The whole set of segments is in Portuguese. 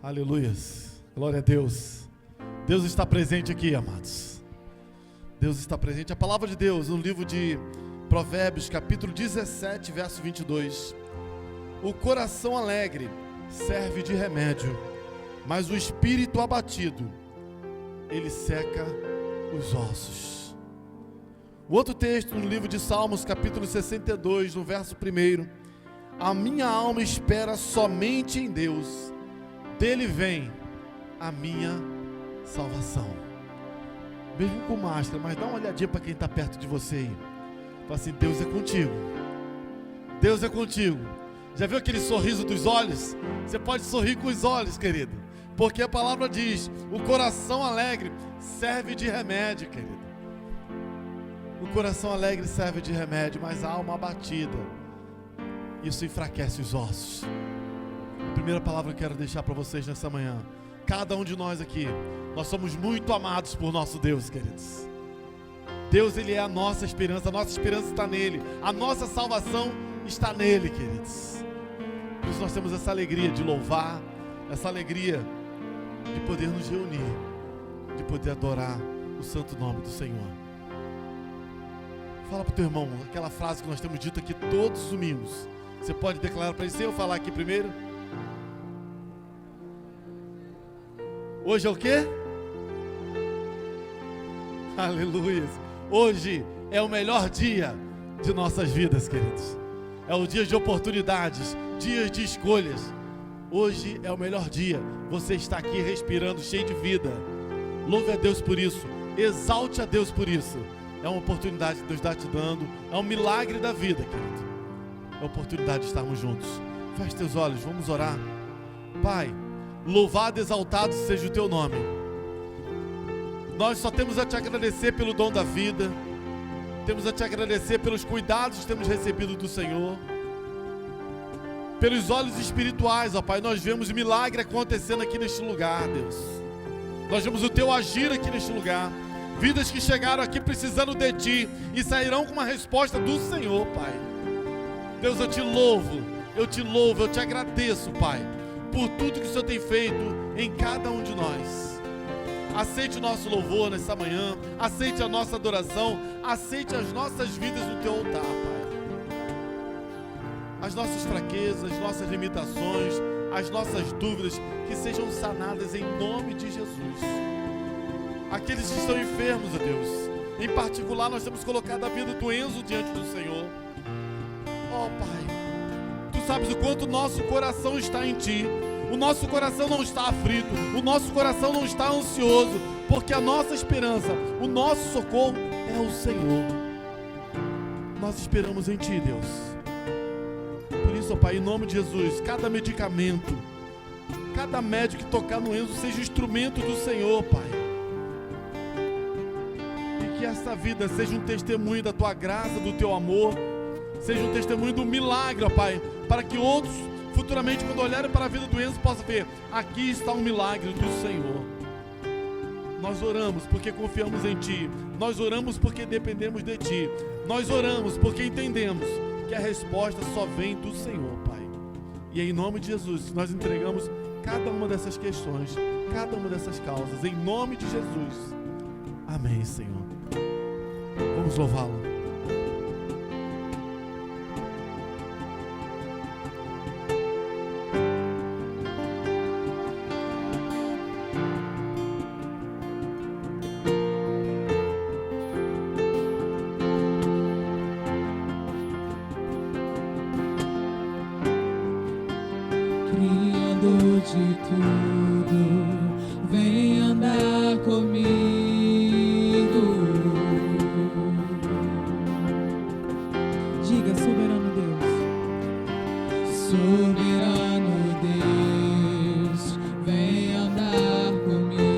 Aleluias, glória a Deus. Deus está presente aqui, amados. Deus está presente. A palavra de Deus no livro de Provérbios, capítulo 17, verso 22. O coração alegre serve de remédio, mas o espírito abatido, ele seca os ossos. O outro texto no livro de Salmos, capítulo 62, no verso 1. A minha alma espera somente em Deus, dele vem a minha salvação. Mesmo com máscara, mas dá uma olhadinha para quem está perto de você aí. Fala assim: Deus é contigo. Deus é contigo. Já viu aquele sorriso dos olhos? Você pode sorrir com os olhos, querido, porque a palavra diz: o coração alegre serve de remédio, querido. O coração alegre serve de remédio, mas a alma abatida, isso enfraquece os ossos. A primeira palavra que eu quero deixar para vocês nessa manhã: cada um de nós aqui, nós somos muito amados por nosso Deus, queridos. Deus, Ele é a nossa esperança está nele, a nossa salvação está nele, queridos. Por isso nós temos essa alegria de louvar, essa alegria de poder nos reunir, de poder adorar o santo nome do Senhor. Fala para o teu irmão aquela frase que nós temos dito aqui todos os domingos. Você pode declarar para ele, sem eu falar aqui primeiro? Hoje é o quê? Aleluia! Hoje é o melhor dia de nossas vidas, queridos. É o dia de oportunidades, dias de escolhas. Hoje é o melhor dia. Você está aqui respirando, cheio de vida. Louve a Deus por isso. Exalte a Deus por isso. É uma oportunidade que Deus está te dando. É um milagre da vida, querido. É a oportunidade de estarmos juntos. Feche teus olhos, vamos orar. Pai, louvado e exaltado seja o teu nome. Nós só temos a te agradecer pelo dom da vida. Temos a te agradecer pelos cuidados que temos recebido do Senhor. Pelos olhos espirituais, ó Pai, nós vemos milagre acontecendo aqui neste lugar, Deus. Nós vemos o teu agir aqui neste lugar. Vidas que chegaram aqui precisando de ti e sairão com uma resposta do Senhor, Pai. Deus, eu te louvo, eu te agradeço, Pai, por tudo que o Senhor tem feito em cada um de nós. Aceite o nosso louvor nessa manhã, aceite a nossa adoração, aceite as nossas vidas no teu altar, Pai. As nossas fraquezas, as nossas limitações, as nossas dúvidas, que sejam sanadas em nome de Jesus. Aqueles que estão enfermos, ó Deus, em particular nós temos colocado a vida do Enzo diante do Senhor. Ó Pai, Tu sabes o quanto o nosso coração está em Ti. O nosso coração não está aflito, o nosso coração não está ansioso, porque a nossa esperança, o nosso socorro é o Senhor. Nós esperamos em Ti, Deus. Por isso, ó Pai, em nome de Jesus, cada medicamento, cada médico que tocar no Enzo seja instrumento do Senhor, Pai. E que essa vida seja um testemunho da Tua graça, do Teu amor, seja um testemunho do milagre, ó Pai, para que outros futuramente, quando olharem para a vida do Enzo, possam ver: aqui está um milagre do Senhor. Nós oramos porque confiamos em Ti. Nós oramos porque dependemos de Ti. Nós oramos porque entendemos que a resposta só vem do Senhor, Pai. E em nome de Jesus, nós entregamos cada uma dessas questões, cada uma dessas causas, em nome de Jesus. Amém, Senhor. Vamos louvá-lo. Criador de tudo, vem andar comigo. Diga: soberano Deus. Soberano Deus, vem andar comigo.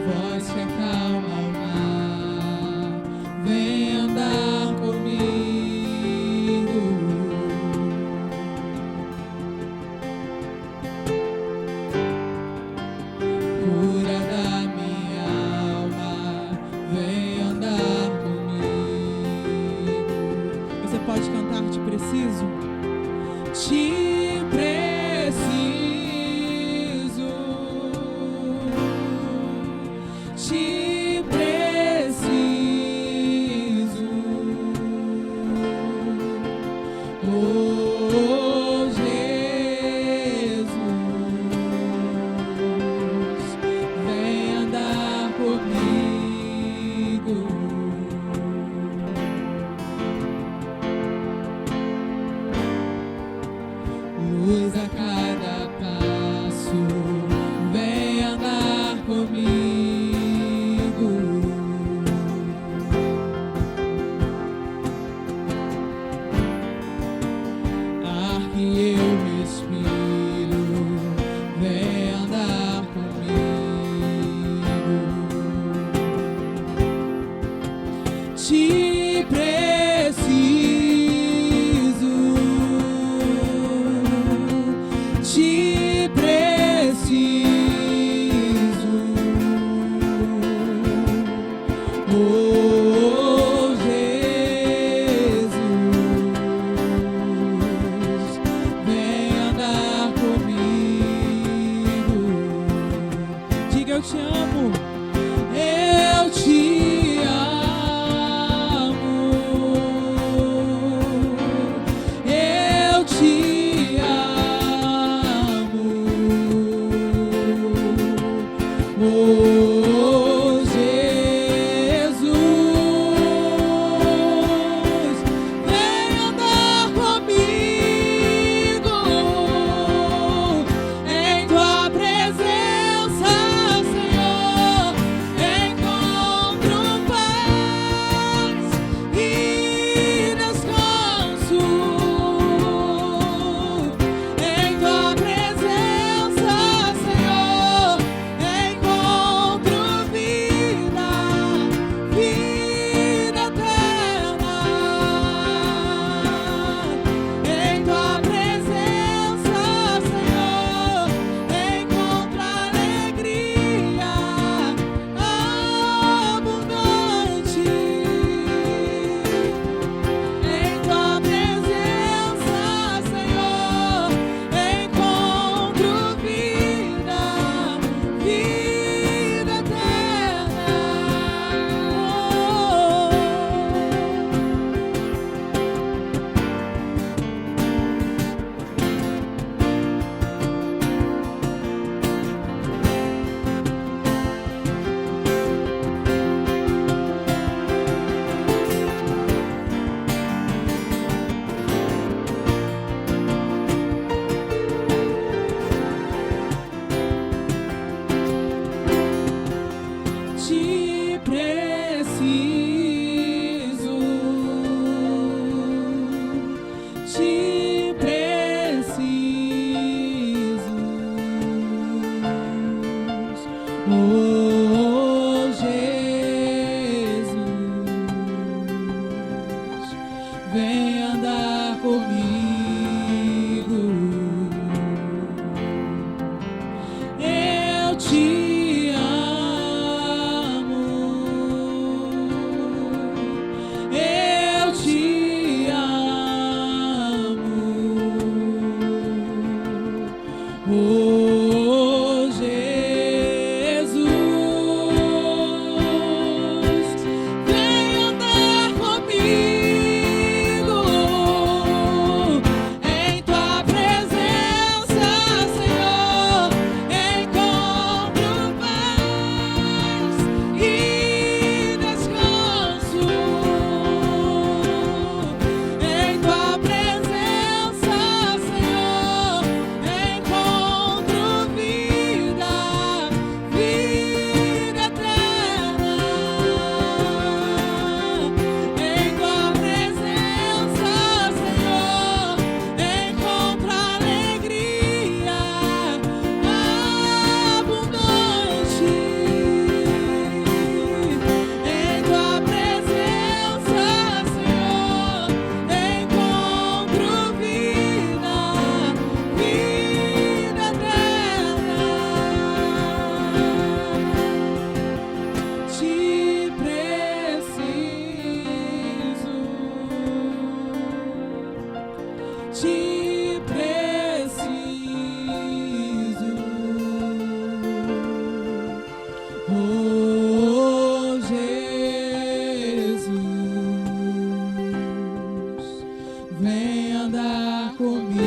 Voz que acalma o mar, vem andar comigo. Te preciso, te preciso, oh Jesus, vem andar comigo. Diga: eu te amo, eu te amo, eu te amo, oh Jesus, vem andar comigo em tua presença, Senhor. Encontro paz e descanso em tua presença, Senhor. Encontro vida, vida eterna em tua presença, Senhor. Encontro alegria abundante em tua presença, Senhor. Encontro vida, vida eterna. Te preciso, te preciso, oh Jesus, vem andar comigo. Eu te amo, eu te amo, oh Jesus, vem andar comigo em tua presença, Senhor. Encontro paz e descanso em tua presença, Senhor. Encontro vida, vida eterna em tua presença, Senhor. Encontro alegria abundante em tua presença, Senhor. Encontro vida, vida eterna. Te preciso, te preciso, oh Jesus, vem andar comigo.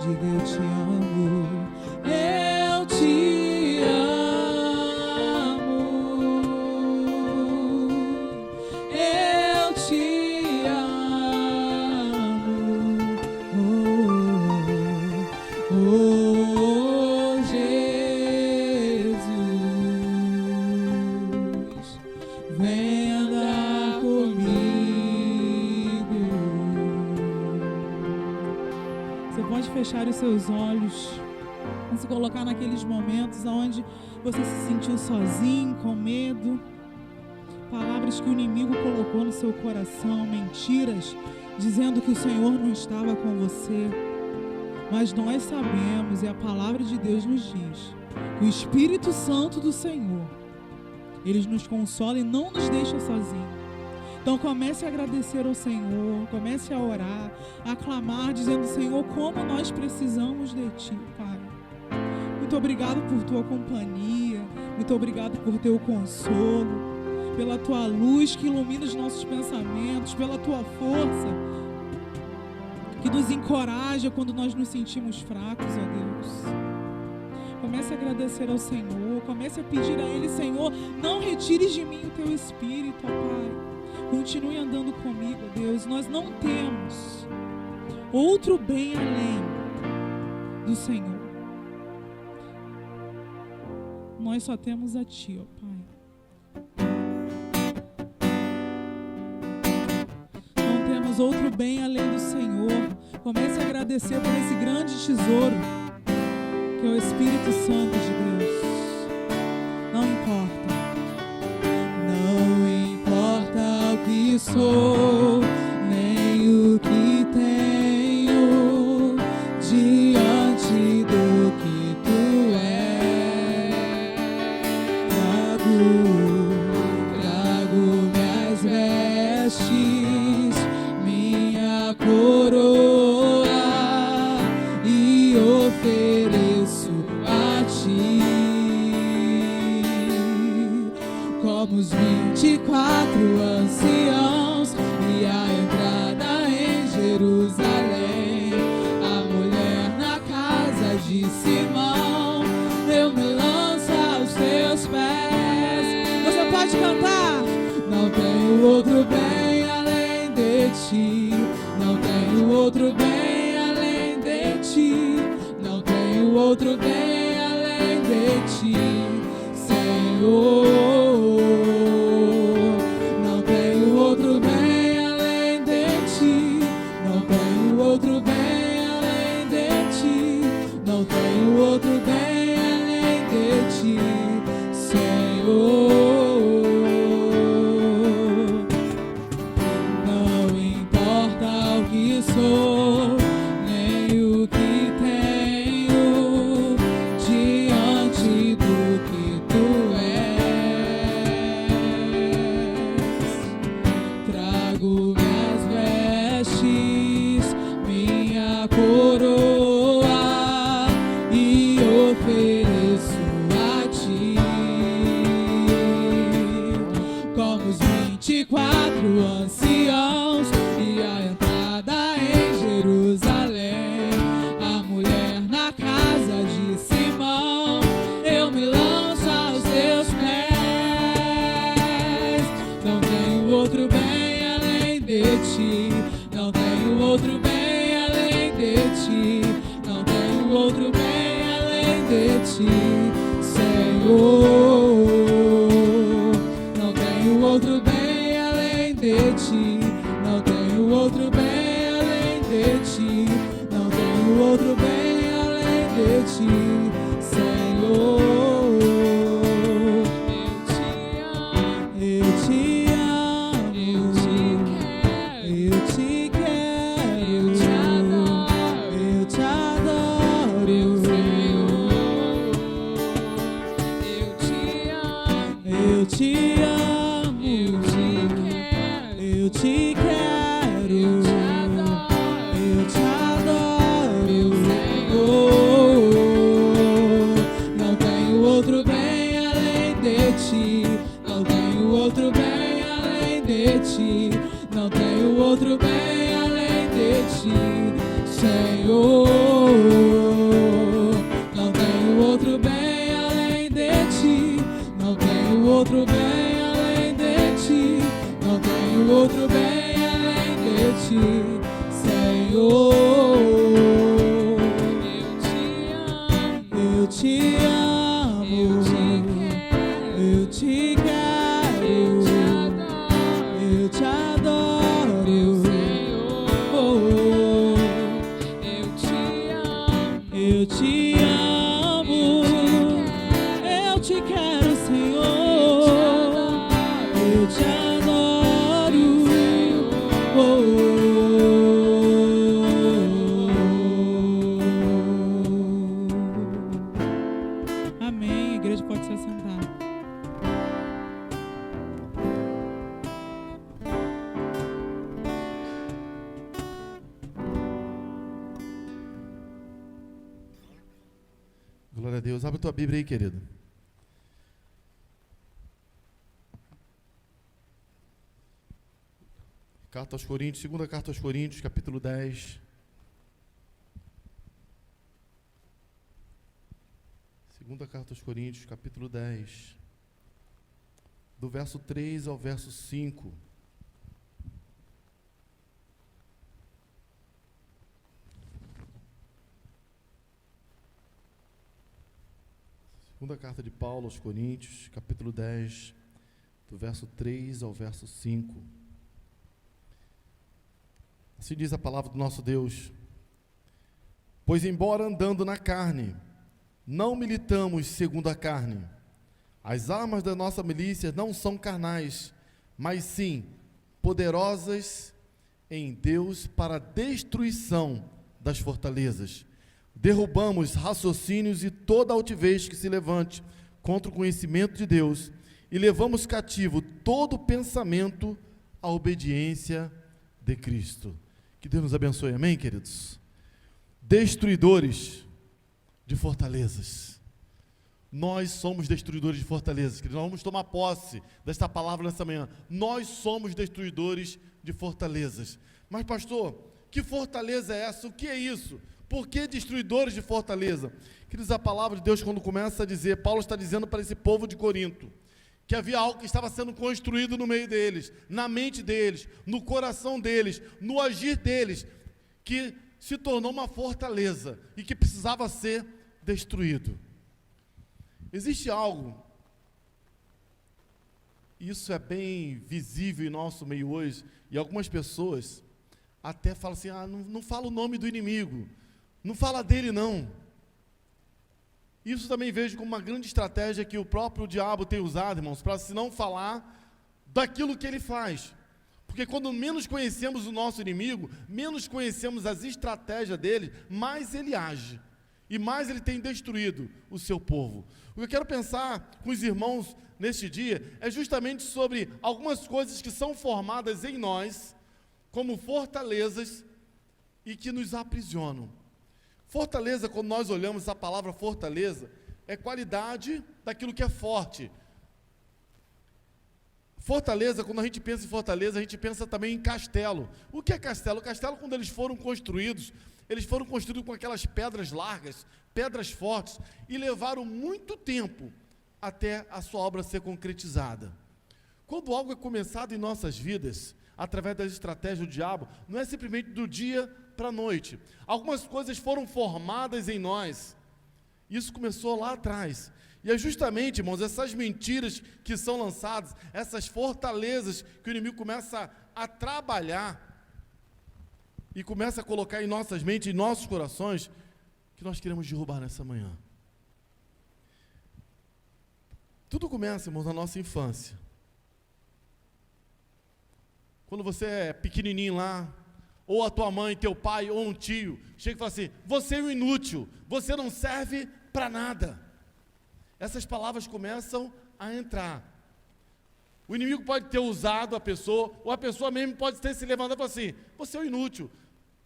Diga: eu te amo, eu te amo, eu te amo, oh Jesus, vem andar comigo. Você pode fechar os seus olhos, se colocar naqueles momentos onde você se sentiu sozinho, com medo. palavras que o inimigo colocou no seu coração, mentiras, dizendo que o Senhor não estava com você. Mas nós sabemos, e a palavra de Deus nos diz, que o Espírito Santo do Senhor, Ele nos consola e não nos deixa sozinhos. Então comece a agradecer ao Senhor, comece a orar, a clamar, dizendo: Senhor, como nós precisamos de Ti, Pai. Muito obrigado por Tua companhia, muito obrigado por Teu consolo, pela Tua luz que ilumina os nossos pensamentos, pela Tua força que nos encoraja quando nós nos sentimos fracos, ó Deus. Comece a agradecer ao Senhor, comece a pedir a Ele: Senhor, não retires de mim o Teu Espírito, ó Pai. Continue andando comigo, Deus. Nós não temos outro bem além do Senhor. Nós só temos a Ti, ó Pai. Não temos outro bem além do Senhor. Comece a agradecer por esse grande tesouro que é o Espírito Santo de Deus. Não importa. Sou, nem o que tenho diante do que Tu és. Trago minhas vestes, minha coroa e ofereço a Ti, como os 24 anciãos. E a entrada em Jerusalém, a mulher na casa de Simão, eu me lanço aos Teus pés. Você pode cantar. Não tenho outro bem além de Ti, não tenho outro bem além de Ti, não tenho outro bem além de Ti, Senhor. eu te adoro. Amém. A igreja pode se assentar. Glória a Deus. Abre a tua Bíblia aí, querido. Carta aos Coríntios, segunda carta aos Coríntios, capítulo 10. Segunda carta aos Coríntios, capítulo 10. Do verso 3 ao verso 5. Segunda carta de Paulo aos Coríntios, capítulo 10, do verso 3 ao verso 5. Assim diz a palavra do nosso Deus: pois embora andando na carne, não militamos segundo a carne. As armas da nossa milícia não são carnais, mas sim poderosas em Deus para a destruição das fortalezas. Derrubamos raciocínios e toda altivez que se levante contra o conhecimento de Deus e levamos cativo todo pensamento à obediência de Cristo. Que Deus nos abençoe, amém, queridos? Destruidores de fortalezas. Nós somos destruidores de fortalezas, queridos. Nós vamos tomar posse desta palavra nessa manhã. Nós somos destruidores de fortalezas. Mas, pastor, que fortaleza é essa? O que é isso? Por que destruidores de fortaleza? Queridos, a palavra de Deus, quando começa a dizer, Paulo está dizendo para esse povo de Corinto, que havia algo que estava sendo construído no meio deles, na mente deles, no coração deles, no agir deles, que se tornou uma fortaleza e que precisava ser destruído. Existe algo, isso é bem visível em nosso meio hoje, e algumas pessoas até falam assim, não fala o nome do inimigo, não fala dele não. Isso também vejo como uma grande estratégia que o próprio diabo tem usado, irmãos, para se não falar daquilo que ele faz. Porque quando menos conhecemos o nosso inimigo, menos conhecemos as estratégias dele, mais ele age. E mais ele tem destruído o seu povo. O que eu quero pensar com os irmãos neste dia é justamente sobre algumas coisas que são formadas em nós como fortalezas e que nos aprisionam. Fortaleza, quando nós olhamos a palavra fortaleza, é qualidade daquilo que é forte. Fortaleza, quando a gente pensa em fortaleza, a gente pensa também em castelo. O que é castelo? O castelo, quando eles foram construídos com aquelas pedras largas, pedras fortes, e levaram muito tempo até a sua obra ser concretizada. Quando algo é começado em nossas vidas, através das estratégias do diabo, não é simplesmente do dia para a noite. Algumas coisas foram formadas em nós. Isso começou lá atrás. E é justamente, irmãos, essas mentiras que são lançadas, essas fortalezas que o inimigo começa a trabalhar e começa a colocar em nossas mentes, em nossos corações, que nós queremos derrubar nessa manhã. Tudo começa, irmãos, na nossa infância. Quando você é pequenininho lá, ou a tua mãe, teu pai, ou um tio, chega e fala assim, você é um inútil, você não serve para nada. Essas palavras começam a entrar. O inimigo pode ter usado a pessoa, ou a pessoa mesmo pode ter se levantado e falado assim, você é um inútil,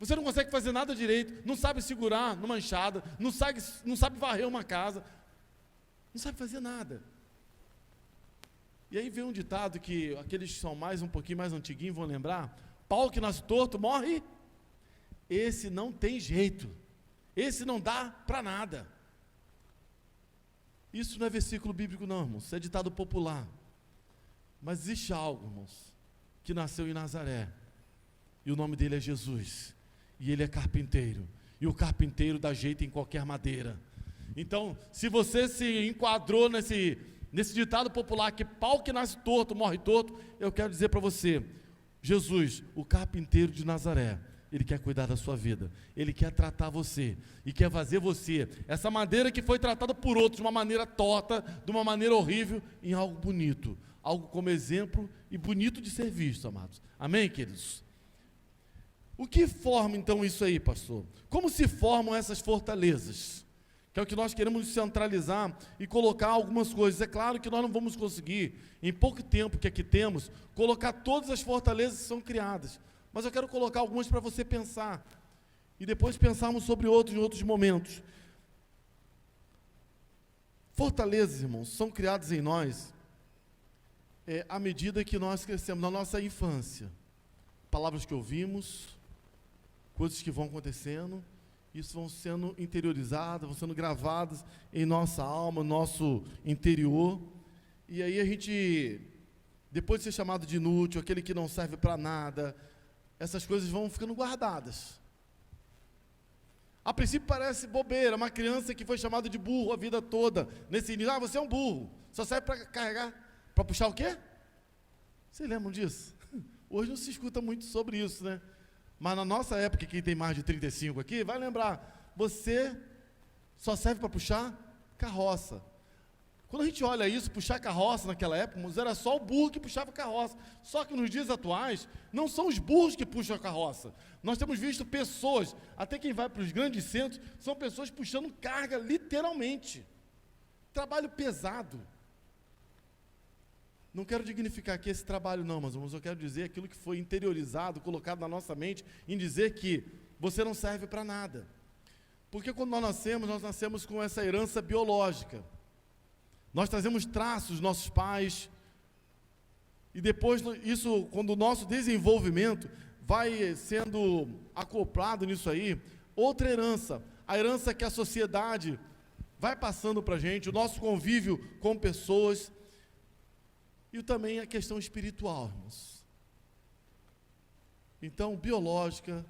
você não consegue fazer nada direito, não sabe segurar numa enxada, não sabe varrer uma casa, não sabe fazer nada. E aí vem um ditado que aqueles que são um pouquinho mais antiguinhos vão lembrar, pau que nasce torto morre, esse não tem jeito, esse não dá para nada. Isso não é versículo bíblico não, irmãos, isso é ditado popular. Mas existe algo, irmãos, que nasceu em Nazaré, e o nome dele é Jesus, e ele é carpinteiro, e o carpinteiro dá jeito em qualquer madeira. Então, se você se enquadrou nesse ditado popular, que pau que nasce torto, morre torto, eu quero dizer para você, Jesus, o carpinteiro de Nazaré, ele quer cuidar da sua vida, ele quer tratar você, e quer fazer você, essa madeira que foi tratada por outros de uma maneira torta, de uma maneira horrível, em algo bonito, algo como exemplo e bonito de ser visto, amados. Amém, queridos? O que forma então isso aí, pastor? Como se formam essas fortalezas? Que é o que nós queremos centralizar e colocar algumas coisas. É claro que nós não vamos conseguir, em pouco tempo que aqui temos, colocar todas as fortalezas que são criadas. Mas eu quero colocar algumas para você pensar. E depois pensarmos sobre outros em outros momentos. Fortalezas, irmãos, são criadas em nós à medida que nós crescemos, na nossa infância. Palavras que ouvimos, coisas que vão acontecendo, isso vão sendo interiorizadas, vão sendo gravadas em nossa alma, nosso interior. E aí a gente, depois de ser chamado de inútil, aquele que não serve para nada, essas coisas vão ficando guardadas. A princípio parece bobeira, uma criança que foi chamada de burro a vida toda, nesse início, você é um burro, só serve para carregar, para puxar o quê? Vocês lembram disso? Hoje não se escuta muito sobre isso, né? Mas na nossa época, quem tem mais de 35 aqui, vai lembrar, você só serve para puxar carroça. Quando a gente olha isso, puxar carroça naquela época, era só o burro que puxava carroça. Só que nos dias atuais, não são os burros que puxam a carroça. Nós temos visto pessoas, até quem vai para os grandes centros, são pessoas puxando carga, literalmente. Trabalho pesado. Não quero dignificar aqui esse trabalho não, mas eu quero dizer aquilo que foi interiorizado, colocado na nossa mente, em dizer que você não serve para nada. Porque quando nós nascemos com essa herança biológica. Nós trazemos traços dos nossos pais, e depois isso, quando o nosso desenvolvimento vai sendo acoplado nisso aí, outra herança, a herança que a sociedade vai passando para a gente, o nosso convívio com pessoas, e também a questão espiritual, irmãos. Então, biológica,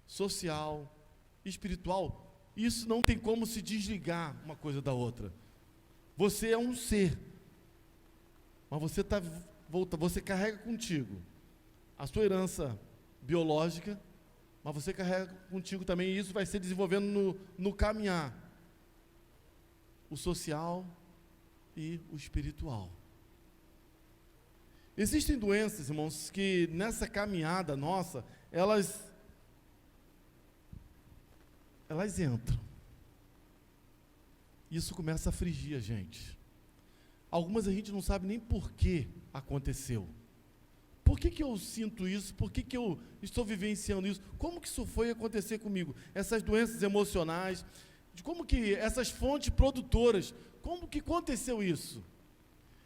social, espiritual, isso não tem como se desligar uma coisa da outra. Você é um ser, mas você carrega contigo a sua herança biológica, mas você carrega contigo também, e isso vai se desenvolvendo no caminhar, o social e o espiritual. Existem doenças, irmãos, que nessa caminhada nossa, elas entram. Isso começa a afligir a gente. Algumas a gente não sabe nem por que aconteceu. Por que eu sinto isso? Por que eu estou vivenciando isso? Como que isso foi acontecer comigo? Essas doenças emocionais, como que essas fontes produtoras, como que aconteceu isso?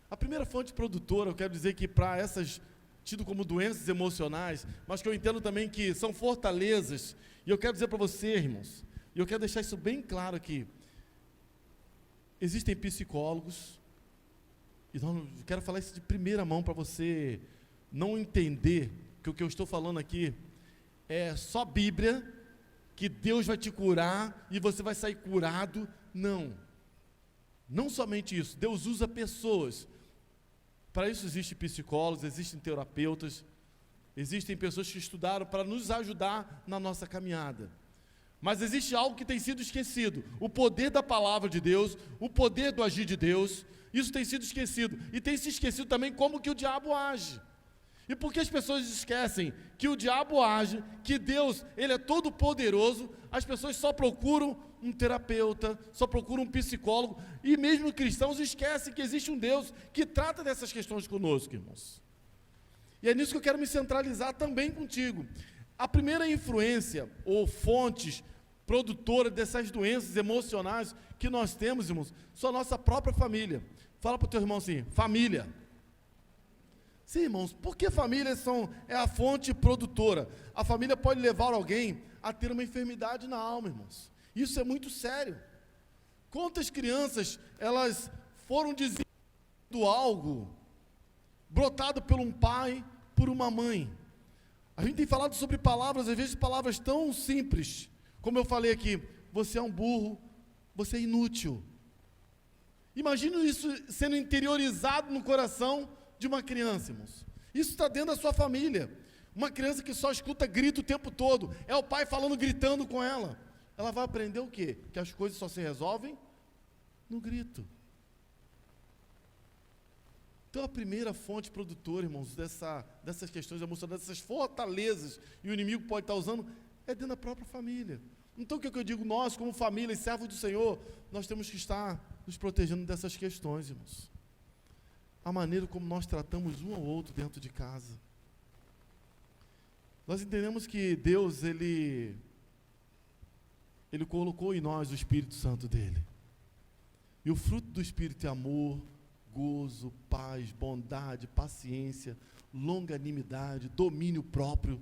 A primeira fonte produtora, eu quero dizer que para essas, tido como doenças emocionais, mas que eu entendo também que são fortalezas, e eu quero dizer para você, irmãos, e eu quero deixar isso bem claro aqui, existem psicólogos, e eu quero falar isso de primeira mão para você não entender que o que eu estou falando aqui é só Bíblia, que Deus vai te curar e você vai sair curado. Não somente isso, Deus usa pessoas. Para isso existem psicólogos, existem terapeutas, existem pessoas que estudaram para nos ajudar na nossa caminhada. Mas existe algo que tem sido esquecido, o poder da palavra de Deus, o poder do agir de Deus, isso tem sido esquecido, e tem se esquecido também como que o diabo age. E por que as pessoas esquecem que o diabo age, que Deus, Ele é todo poderoso, as pessoas só procuram um terapeuta, só procuram um psicólogo, e mesmo cristãos esquecem que existe um Deus que trata dessas questões conosco, irmãos. E é nisso que eu quero me centralizar também contigo. A primeira influência, ou fontes produtoras dessas doenças emocionais que nós temos, irmãos, são a nossa própria família. Fala para o teu irmão assim, família. Sim, irmãos, porque família é a fonte produtora. A família pode levar alguém a ter uma enfermidade na alma, irmãos. Isso é muito sério. Quantas crianças, elas foram dizendo algo brotado por um pai, por uma mãe. A gente tem falado sobre palavras, às vezes palavras tão simples, como eu falei aqui, você é um burro, você é inútil. Imagina isso sendo interiorizado no coração de uma criança, irmãos. Isso está dentro da sua família. Uma criança que só escuta grito o tempo todo, é o pai falando, gritando com ela. Ela vai aprender o quê? Que as coisas só se resolvem no grito. Então a primeira fonte produtora, irmãos, dessas questões emocionais, dessas fortalezas, e o inimigo pode estar usando, é dentro da própria família. Então o que eu digo? Nós, como família e servos do Senhor, nós temos que estar nos protegendo dessas questões, irmãos. A maneira como nós tratamos um ao outro dentro de casa. Nós entendemos que Deus, Ele colocou em nós o Espírito Santo dEle. E o fruto do Espírito é amor, gozo, paz, bondade, paciência, longanimidade, domínio próprio.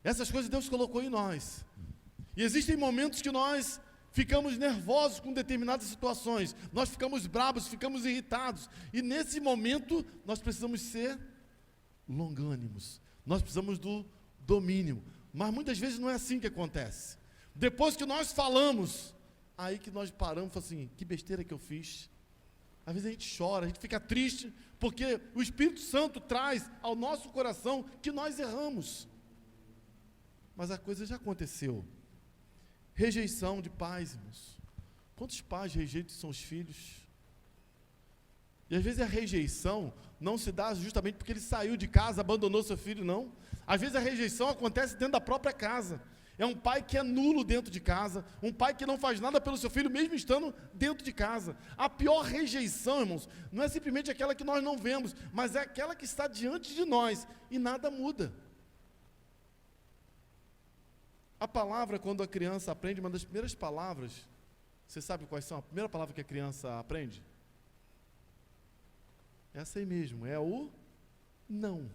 Essas coisas Deus colocou em nós. E existem momentos que nós ficamos nervosos com determinadas situações, nós ficamos bravos, ficamos irritados, e nesse momento nós precisamos ser longânimos, nós precisamos do domínio, mas muitas vezes não é assim que acontece. Depois que nós falamos, aí que nós paramos e falamos assim, que besteira que eu fiz. Às vezes a gente chora, a gente fica triste, porque o Espírito Santo traz ao nosso coração que nós erramos. Mas a coisa já aconteceu. Rejeição de pais, irmãos. Quantos pais rejeitam seus filhos? E às vezes a rejeição não se dá justamente porque ele saiu de casa, abandonou seu filho, não. Às vezes a rejeição acontece dentro da própria casa. É um pai que é nulo dentro de casa, um pai que não faz nada pelo seu filho, mesmo estando dentro de casa. A pior rejeição, irmãos, não é simplesmente aquela que nós não vemos, mas é aquela que está diante de nós e nada muda. A palavra, quando a criança aprende, uma das primeiras palavras, você sabe quais são? A primeira palavra que a criança aprende? Essa aí mesmo, é o não.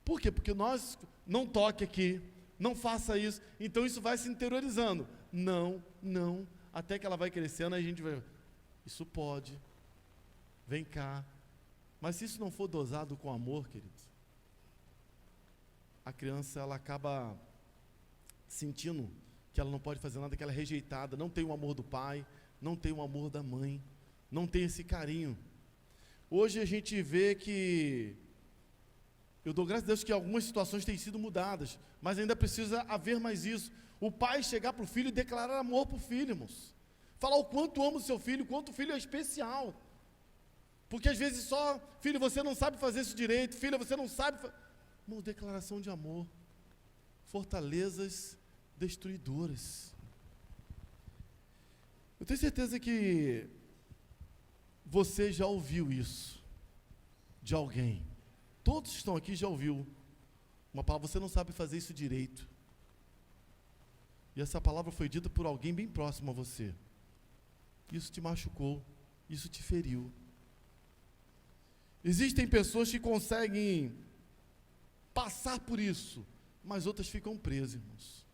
Por quê? Porque nós, não toque aqui, não faça isso, então isso vai se interiorizando. Não, não, até que ela vai crescendo, aí a gente vai, isso pode, vem cá. Mas se isso não for dosado com amor, queridos, a criança, ela acaba sentindo que ela não pode fazer nada, que ela é rejeitada, não tem o amor do pai, não tem o amor da mãe, não tem esse carinho. Hoje a gente vê que, eu dou graças a Deus que algumas situações têm sido mudadas, mas ainda precisa haver mais isso. O pai chegar para o filho e declarar amor para o filho, irmãos. Falar o quanto ama o seu filho, o quanto o filho é especial. Porque às vezes só, filho, você não sabe fazer isso direito, filha, você não sabe. Irmãos, declaração de amor. Fortalezas destruidoras. Eu tenho certeza que você já ouviu isso de alguém. Todos que estão aqui já ouviu uma palavra, você não sabe fazer isso direito. E essa palavra foi dita por alguém bem próximo a você. Isso te machucou, isso te feriu. Existem pessoas que conseguem passar por isso, mas outras ficam presas, irmãos.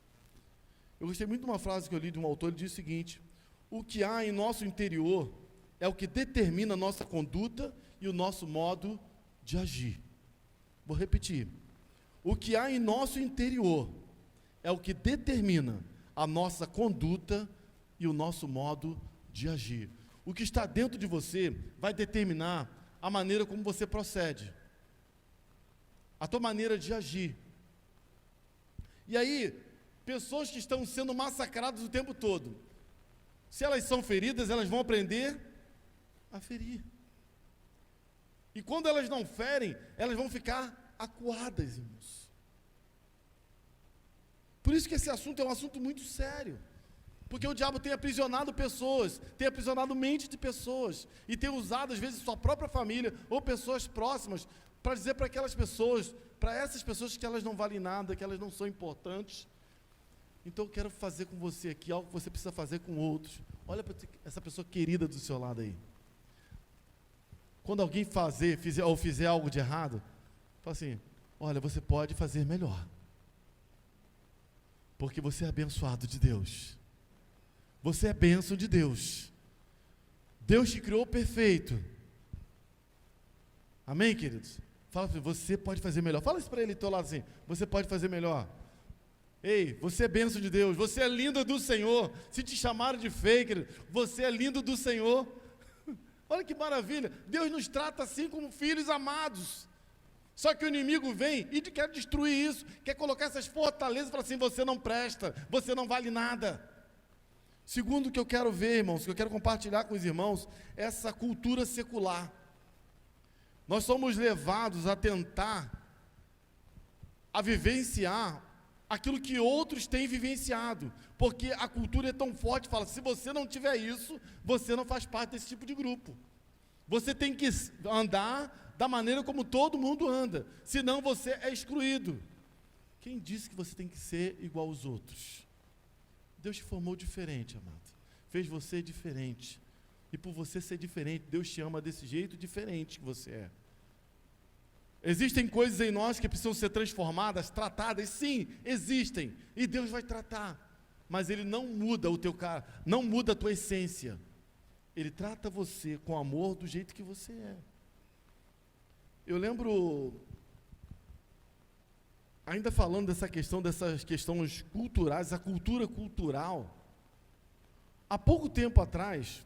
Eu gostei muito de uma frase que eu li de um autor, ele diz o seguinte: o que há em nosso interior é o que determina a nossa conduta e o nosso modo de agir. Vou repetir. O que há em nosso interior é o que determina a nossa conduta e o nosso modo de agir. O que está dentro de você vai determinar a maneira como você procede, a tua maneira de agir. E aí, pessoas que estão sendo massacradas o tempo todo, se elas são feridas, elas vão aprender a ferir. E quando elas não ferem, elas vão ficar acuadas, irmãos. Por isso que esse assunto é um assunto muito sério. Porque o diabo tem aprisionado pessoas, tem aprisionado mente de pessoas, e tem usado, às vezes, sua própria família, ou pessoas próximas, para dizer para aquelas pessoas, para essas pessoas que elas não valem nada, que elas não são importantes. Então eu quero fazer com você aqui algo que você precisa fazer com outros. Olha para essa pessoa querida do seu lado aí. Quando alguém fizer algo de errado, fala assim: olha, você pode fazer melhor, porque você é abençoado de Deus. Você é bênção de Deus. Deus te criou perfeito. Amém, queridos? Fala para ele: você pode fazer melhor. Fala isso para ele do teu lado assim: você pode fazer melhor. Ei, você é bênção de Deus, você é linda do Senhor. Se te chamaram de feio, querido, você é lindo do Senhor. Olha que maravilha, Deus nos trata assim como filhos amados. Só que o inimigo vem e quer destruir isso, quer colocar essas fortalezas e falar assim: você não presta, você não vale nada. Segundo, o que eu quero ver, irmãos, que eu quero compartilhar com os irmãos, essa cultura secular. nós somos levados a tentar, a vivenciar aquilo que outros têm vivenciado, porque a cultura é tão forte, fala, se você não tiver isso, você não faz parte desse tipo de grupo. Você tem que andar da maneira como todo mundo anda, senão você é excluído. Quem disse que você tem que ser igual aos outros? Deus te formou diferente, amado. Fez você diferente. E por você ser diferente, Deus te ama desse jeito diferente que você é. Existem coisas em nós que precisam ser transformadas, tratadas, sim, existem. E Deus vai tratar. Mas Ele não muda o teu caráter, não muda a tua essência. Ele trata você com amor do jeito que você é. Eu lembro, ainda falando dessas questões culturais, a cultura cultural, há pouco tempo atrás,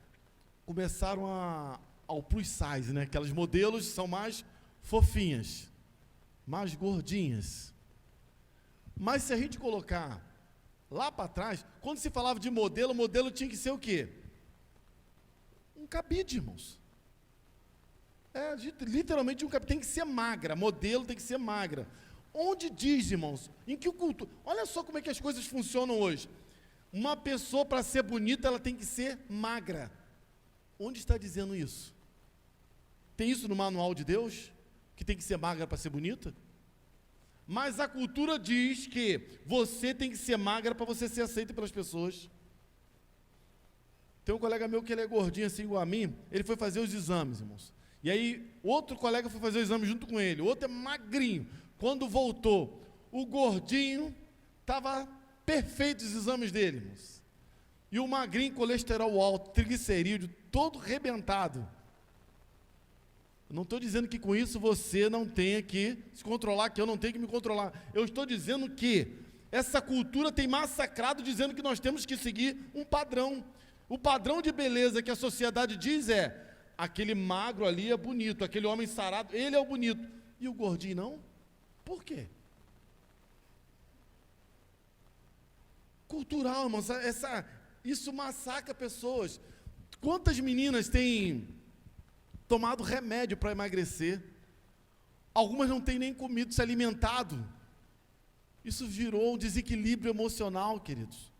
começaram ao plus size, né? Aquelas modelos são mais fofinhas, mais gordinhas. Mas se a gente colocar lá para trás, quando se falava de modelo, o modelo tinha que ser o quê? Um cabide, irmãos. Literalmente um cabide, tem que ser magra, modelo tem que ser magra. Onde diz, irmãos, em que cultura? Olha só como é que as coisas funcionam hoje. Uma pessoa, para ser bonita, ela tem que ser magra. Onde está dizendo isso? Tem isso no manual de Deus? Que tem que ser magra para ser bonita? Mas a cultura diz que você tem que ser magra para você ser aceita pelas pessoas. Tem um colega meu que ele é gordinho assim igual a mim, ele foi fazer os exames, irmãos. E aí, outro colega foi fazer o exame junto com ele, o outro é magrinho. Quando voltou, o gordinho estava perfeito os exames dele, irmãos. E o magrinho, colesterol alto, triglicerídeo, todo rebentado. Eu não estou dizendo que com isso você não tenha que se controlar, que eu não tenho que me controlar. Eu estou dizendo que essa cultura tem massacrado, dizendo que nós temos que seguir um padrão. O padrão de beleza que a sociedade diz é, aquele magro ali é bonito, aquele homem sarado, ele é o bonito. E o gordinho não? Por quê? Cultural, irmãos, isso massacra pessoas. Quantas meninas têm tomado remédio para emagrecer? Algumas não têm nem comido, se alimentado. Isso virou um desequilíbrio emocional, queridos.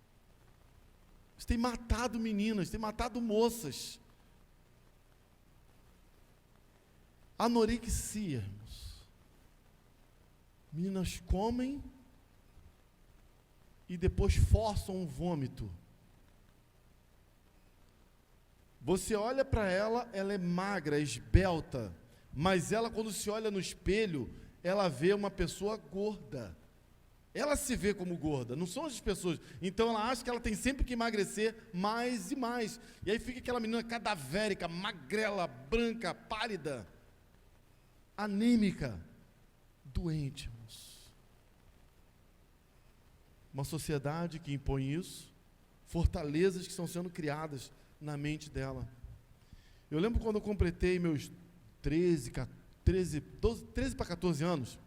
Isso tem matado meninas, tem matado moças. Anorexia, irmãos. Meninas comem e depois forçam um vômito. Você olha para ela, ela é magra, esbelta, mas ela, quando se olha no espelho, ela vê uma pessoa gorda. Ela se vê como gorda, não são as pessoas. Então ela acha que ela tem sempre que emagrecer mais e mais. E aí fica aquela menina cadavérica, magrela, branca, pálida, anêmica, doente, irmãos. Uma sociedade que impõe isso, fortalezas que estão sendo criadas na mente dela. Eu lembro quando eu completei meus 13 para 14 anos,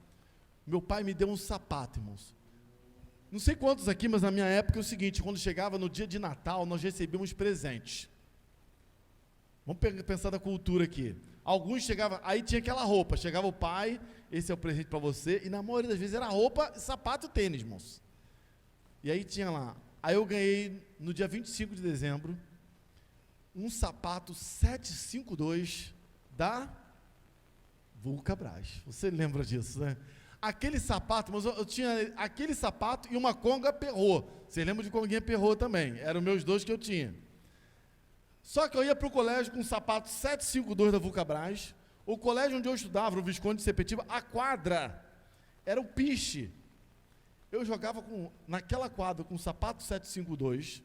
meu pai me deu um sapato, irmãos. Não sei quantos aqui, mas na minha época é o seguinte, quando chegava no dia de Natal, nós recebíamos presentes. Vamos pensar da cultura aqui. Alguns chegavam, aí tinha aquela roupa, chegava o pai, esse é o presente para você, e na maioria das vezes era roupa, sapato e tênis, irmãos. E aí tinha lá, aí eu ganhei no dia 25 de dezembro, um sapato 752 da Vulcabras. Você lembra disso, né? Aquele sapato, mas eu tinha aquele sapato e uma conga Perrot. Vocês lembram de conguinha Perrot também? Eram meus dois que eu tinha. Só que eu ia para o colégio com um sapato 752 da Vulcabras. O colégio onde eu estudava, no Visconde de Sepetiba, a quadra era o piche. Eu jogava naquela quadra com o sapato 752,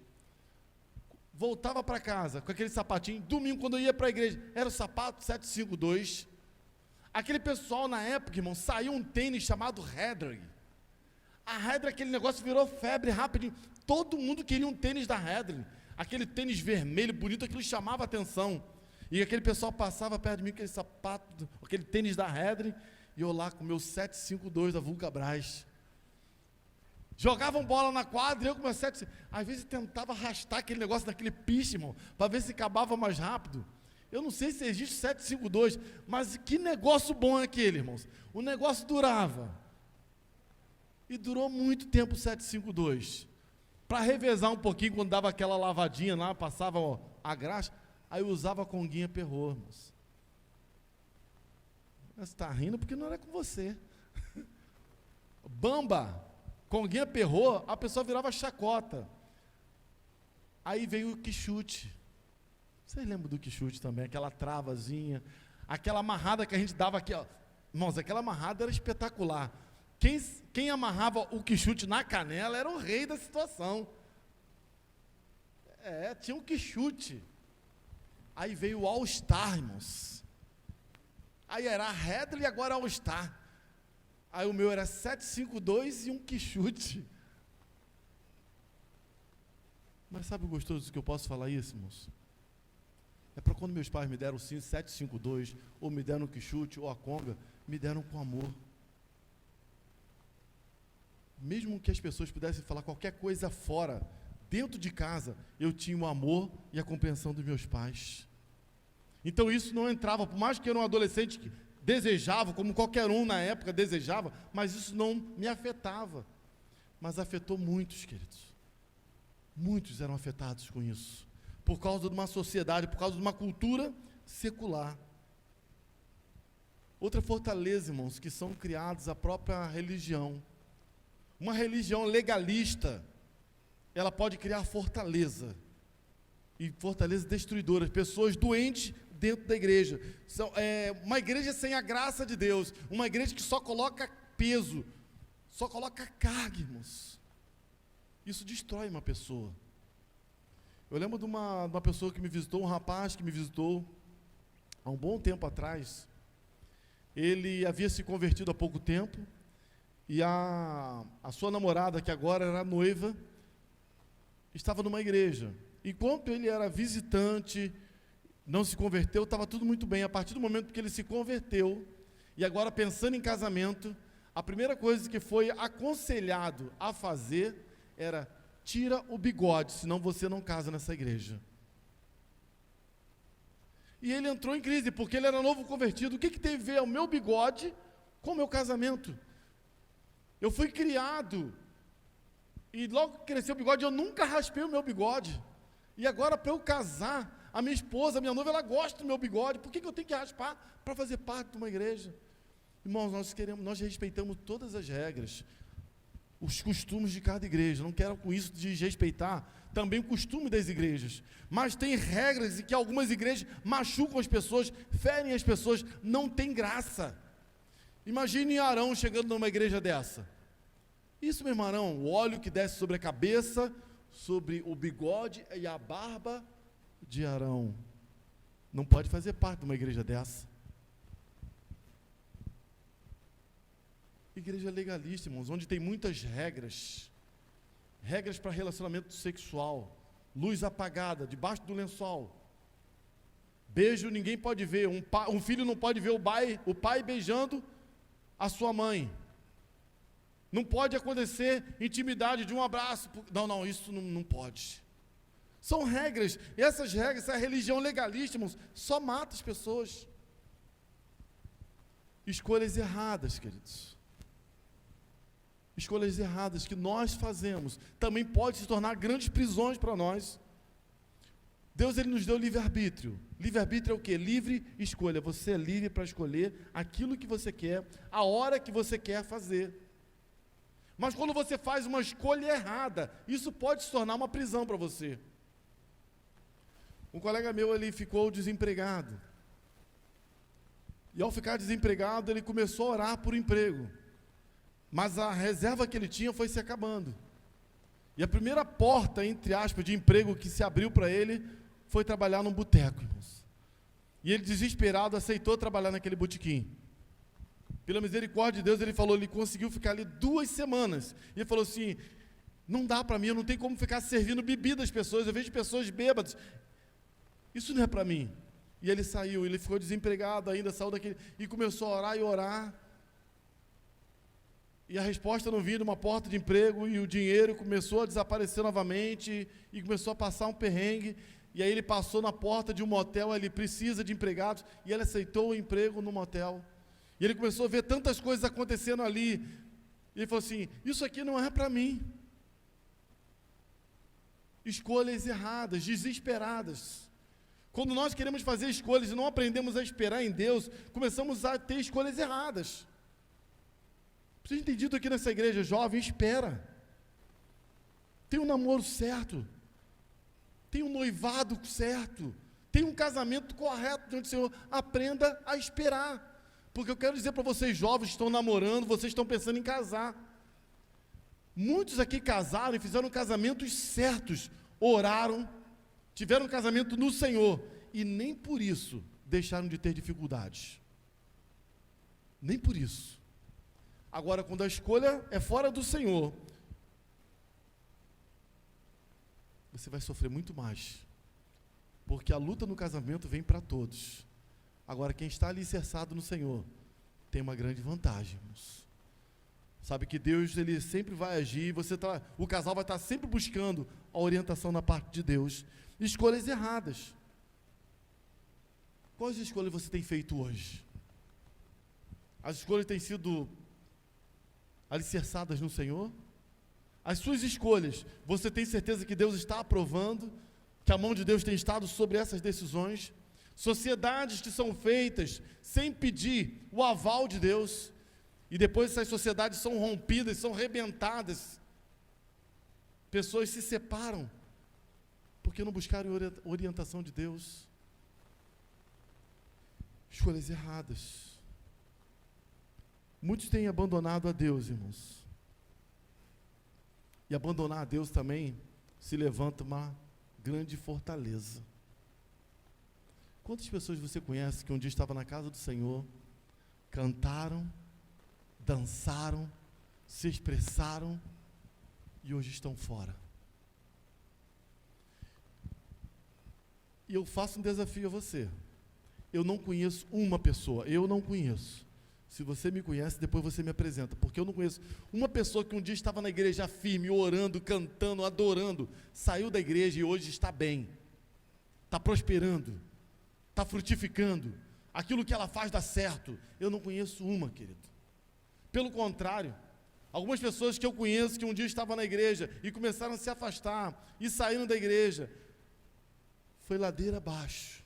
voltava para casa com aquele sapatinho. Domingo, quando eu ia para a igreja, era o sapato 752. Aquele pessoal na época, irmão, saiu um tênis chamado Headley. A Headley, aquele negócio virou febre rapidinho. Todo mundo queria um tênis da Headley. Aquele tênis vermelho, bonito, aquilo chamava atenção. E aquele pessoal passava perto de mim, aquele sapato, aquele tênis da Headley, e eu lá com meu 752 da Vulcabras. Jogavam bola na quadra, e eu com meu 752. Às vezes eu tentava arrastar aquele negócio daquele piche, irmão, para ver se acabava mais rápido. Eu não sei se existe 752, mas que negócio bom é aquele, irmãos. O negócio durava. E durou muito tempo o 752. Para revezar um pouquinho, quando dava aquela lavadinha lá, passava a graxa, aí eu usava a conguinha Perrot, irmãos. Você está rindo porque não era com você. Bamba, conguinha Perrot, a pessoa virava chacota. Aí veio o quichute. Vocês lembram do quichute também? Aquela travazinha, aquela amarrada que a gente dava aqui, ó. Irmãos, aquela amarrada era espetacular. Quem amarrava o quichute na canela era o rei da situação. Tinha um quichute. Aí veio o All Star, irmãos. Aí era a Redley e agora All Star. Aí o meu era 752 e um quichute. Mas sabe o gostoso que eu posso falar isso, irmãos? É para quando meus pais me deram o 752, ou me deram o quichute, ou a conga, me deram com amor. Mesmo que as pessoas pudessem falar qualquer coisa fora, dentro de casa, eu tinha o amor e a compreensão dos meus pais. Então isso não entrava, por mais que eu era um adolescente que desejava, como qualquer um na época desejava, mas isso não me afetava. Mas afetou muitos, queridos. Muitos eram afetados com isso, por causa de uma sociedade, por causa de uma cultura secular. Outra fortaleza, irmãos, que são criados a própria religião. Uma religião legalista, ela pode criar fortaleza, e fortalezas destruidoras, pessoas doentes dentro da igreja. Uma igreja sem a graça de Deus, uma igreja que só coloca peso, só coloca carga, irmãos. Isso destrói uma pessoa. Eu lembro de uma pessoa que me visitou, um rapaz que me visitou, há um bom tempo atrás. Ele havia se convertido há pouco tempo, e a sua namorada, que agora era noiva, estava numa igreja. Enquanto ele era visitante, não se converteu, estava tudo muito bem. A partir do momento que ele se converteu, e agora pensando em casamento, a primeira coisa que foi aconselhado a fazer era: tira o bigode, senão você não casa nessa igreja. E ele entrou em crise, porque ele era novo convertido. O que teve a ver o meu bigode com o meu casamento? Eu fui criado, e logo que cresceu o bigode, eu nunca raspei o meu bigode. E agora, para eu casar, a minha esposa, a minha noiva, ela gosta do meu bigode. Por que eu tenho que raspar para fazer parte de uma igreja? Irmãos, nós respeitamos todas as regras, os costumes de cada igreja. Não quero com isso desrespeitar também o costume das igrejas. Mas tem regras em que algumas igrejas machucam as pessoas, ferem as pessoas, não tem graça. Imagine Arão chegando numa igreja dessa. Isso mesmo, Arão, o óleo que desce sobre a cabeça, sobre o bigode e a barba de Arão. Não pode fazer parte de uma igreja dessa. Igreja legalista, irmãos, onde tem muitas regras. Regras para relacionamento sexual. Luz apagada, debaixo do lençol. Beijo ninguém pode ver. Um filho não pode ver o pai beijando a sua mãe. Não pode acontecer intimidade de um abraço. Não, isso não pode. São regras. E essas regras, essa religião legalista, irmãos, só mata as pessoas. Escolhas erradas, queridos. Escolhas erradas que nós fazemos também pode se tornar grandes prisões para nós. Deus, ele nos deu livre-arbítrio. Livre-arbítrio é o quê? Livre escolha. Você é livre para escolher aquilo que você quer, a hora que você quer fazer. Mas quando você faz uma escolha errada, isso pode se tornar uma prisão para você. Um colega meu, ele ficou desempregado. E ao ficar desempregado, ele começou a orar por emprego. Mas a reserva que ele tinha foi se acabando. E a primeira porta, entre aspas, de emprego que se abriu para ele, foi trabalhar num boteco, irmãos. E ele, desesperado, aceitou trabalhar naquele botequim. Pela misericórdia de Deus, ele conseguiu ficar ali 2 semanas. E ele falou assim: não dá para mim, eu não tenho como ficar servindo bebida às pessoas, eu vejo pessoas bêbadas. Isso não é para mim. E ele saiu, ele ficou desempregado ainda, saiu daquele, e começou a orar e orar. E a resposta não vinha de uma porta de emprego, e o dinheiro começou a desaparecer novamente, e começou a passar um perrengue. e aí ele passou na porta de um motel, ele precisa de empregados, e ele aceitou o emprego no motel. E ele começou a ver tantas coisas acontecendo ali, e ele falou assim, isso aqui não é para mim. Escolhas erradas, desesperadas. Quando nós queremos fazer escolhas e não aprendemos a esperar em Deus, começamos a ter escolhas erradas. Você entendido aqui nessa igreja, jovem, espera. Tem um namoro certo. Tem um noivado certo. Tem um casamento correto diante do Senhor. Aprenda a esperar. Porque eu quero dizer para vocês jovens que estão namorando, vocês estão pensando em casar. Muitos aqui casaram e fizeram casamentos certos. Oraram, tiveram um casamento no Senhor. E nem por isso deixaram de ter dificuldades. Nem por isso. Agora, quando a escolha é fora do Senhor, você vai sofrer muito mais. Porque a luta no casamento vem para todos. Agora, quem está alicerçado no Senhor, tem uma grande vantagem, irmãos. Sabe que Deus, Ele sempre vai agir, o casal vai estar sempre buscando a orientação da parte de Deus. Escolhas erradas. Quais escolhas você tem feito hoje? As escolhas têm sido alicerçadas no Senhor? As suas escolhas, você tem certeza que Deus está aprovando? Que a mão de Deus tem estado sobre essas decisões? Sociedades que são feitas sem pedir o aval de Deus, e depois essas sociedades são rompidas, são rebentadas. Pessoas se separam, porque não buscaram orientação de Deus. Escolhas erradas. Muitos têm abandonado a Deus, irmãos. E abandonar a Deus também se levanta uma grande fortaleza. Quantas pessoas você conhece que um dia estava na casa do Senhor, cantaram, dançaram, se expressaram e hoje estão fora? E eu faço um desafio a você. Eu não conheço uma pessoa, eu não conheço. Se você me conhece, depois você me apresenta, porque eu não conheço uma pessoa que um dia estava na igreja firme, orando, cantando, adorando, saiu da igreja e hoje está bem, está prosperando, está frutificando, aquilo que ela faz dá certo. Eu não conheço uma, querido. Pelo contrário, algumas pessoas que eu conheço que um dia estavam na igreja e começaram a se afastar e saíram da igreja, foi ladeira abaixo,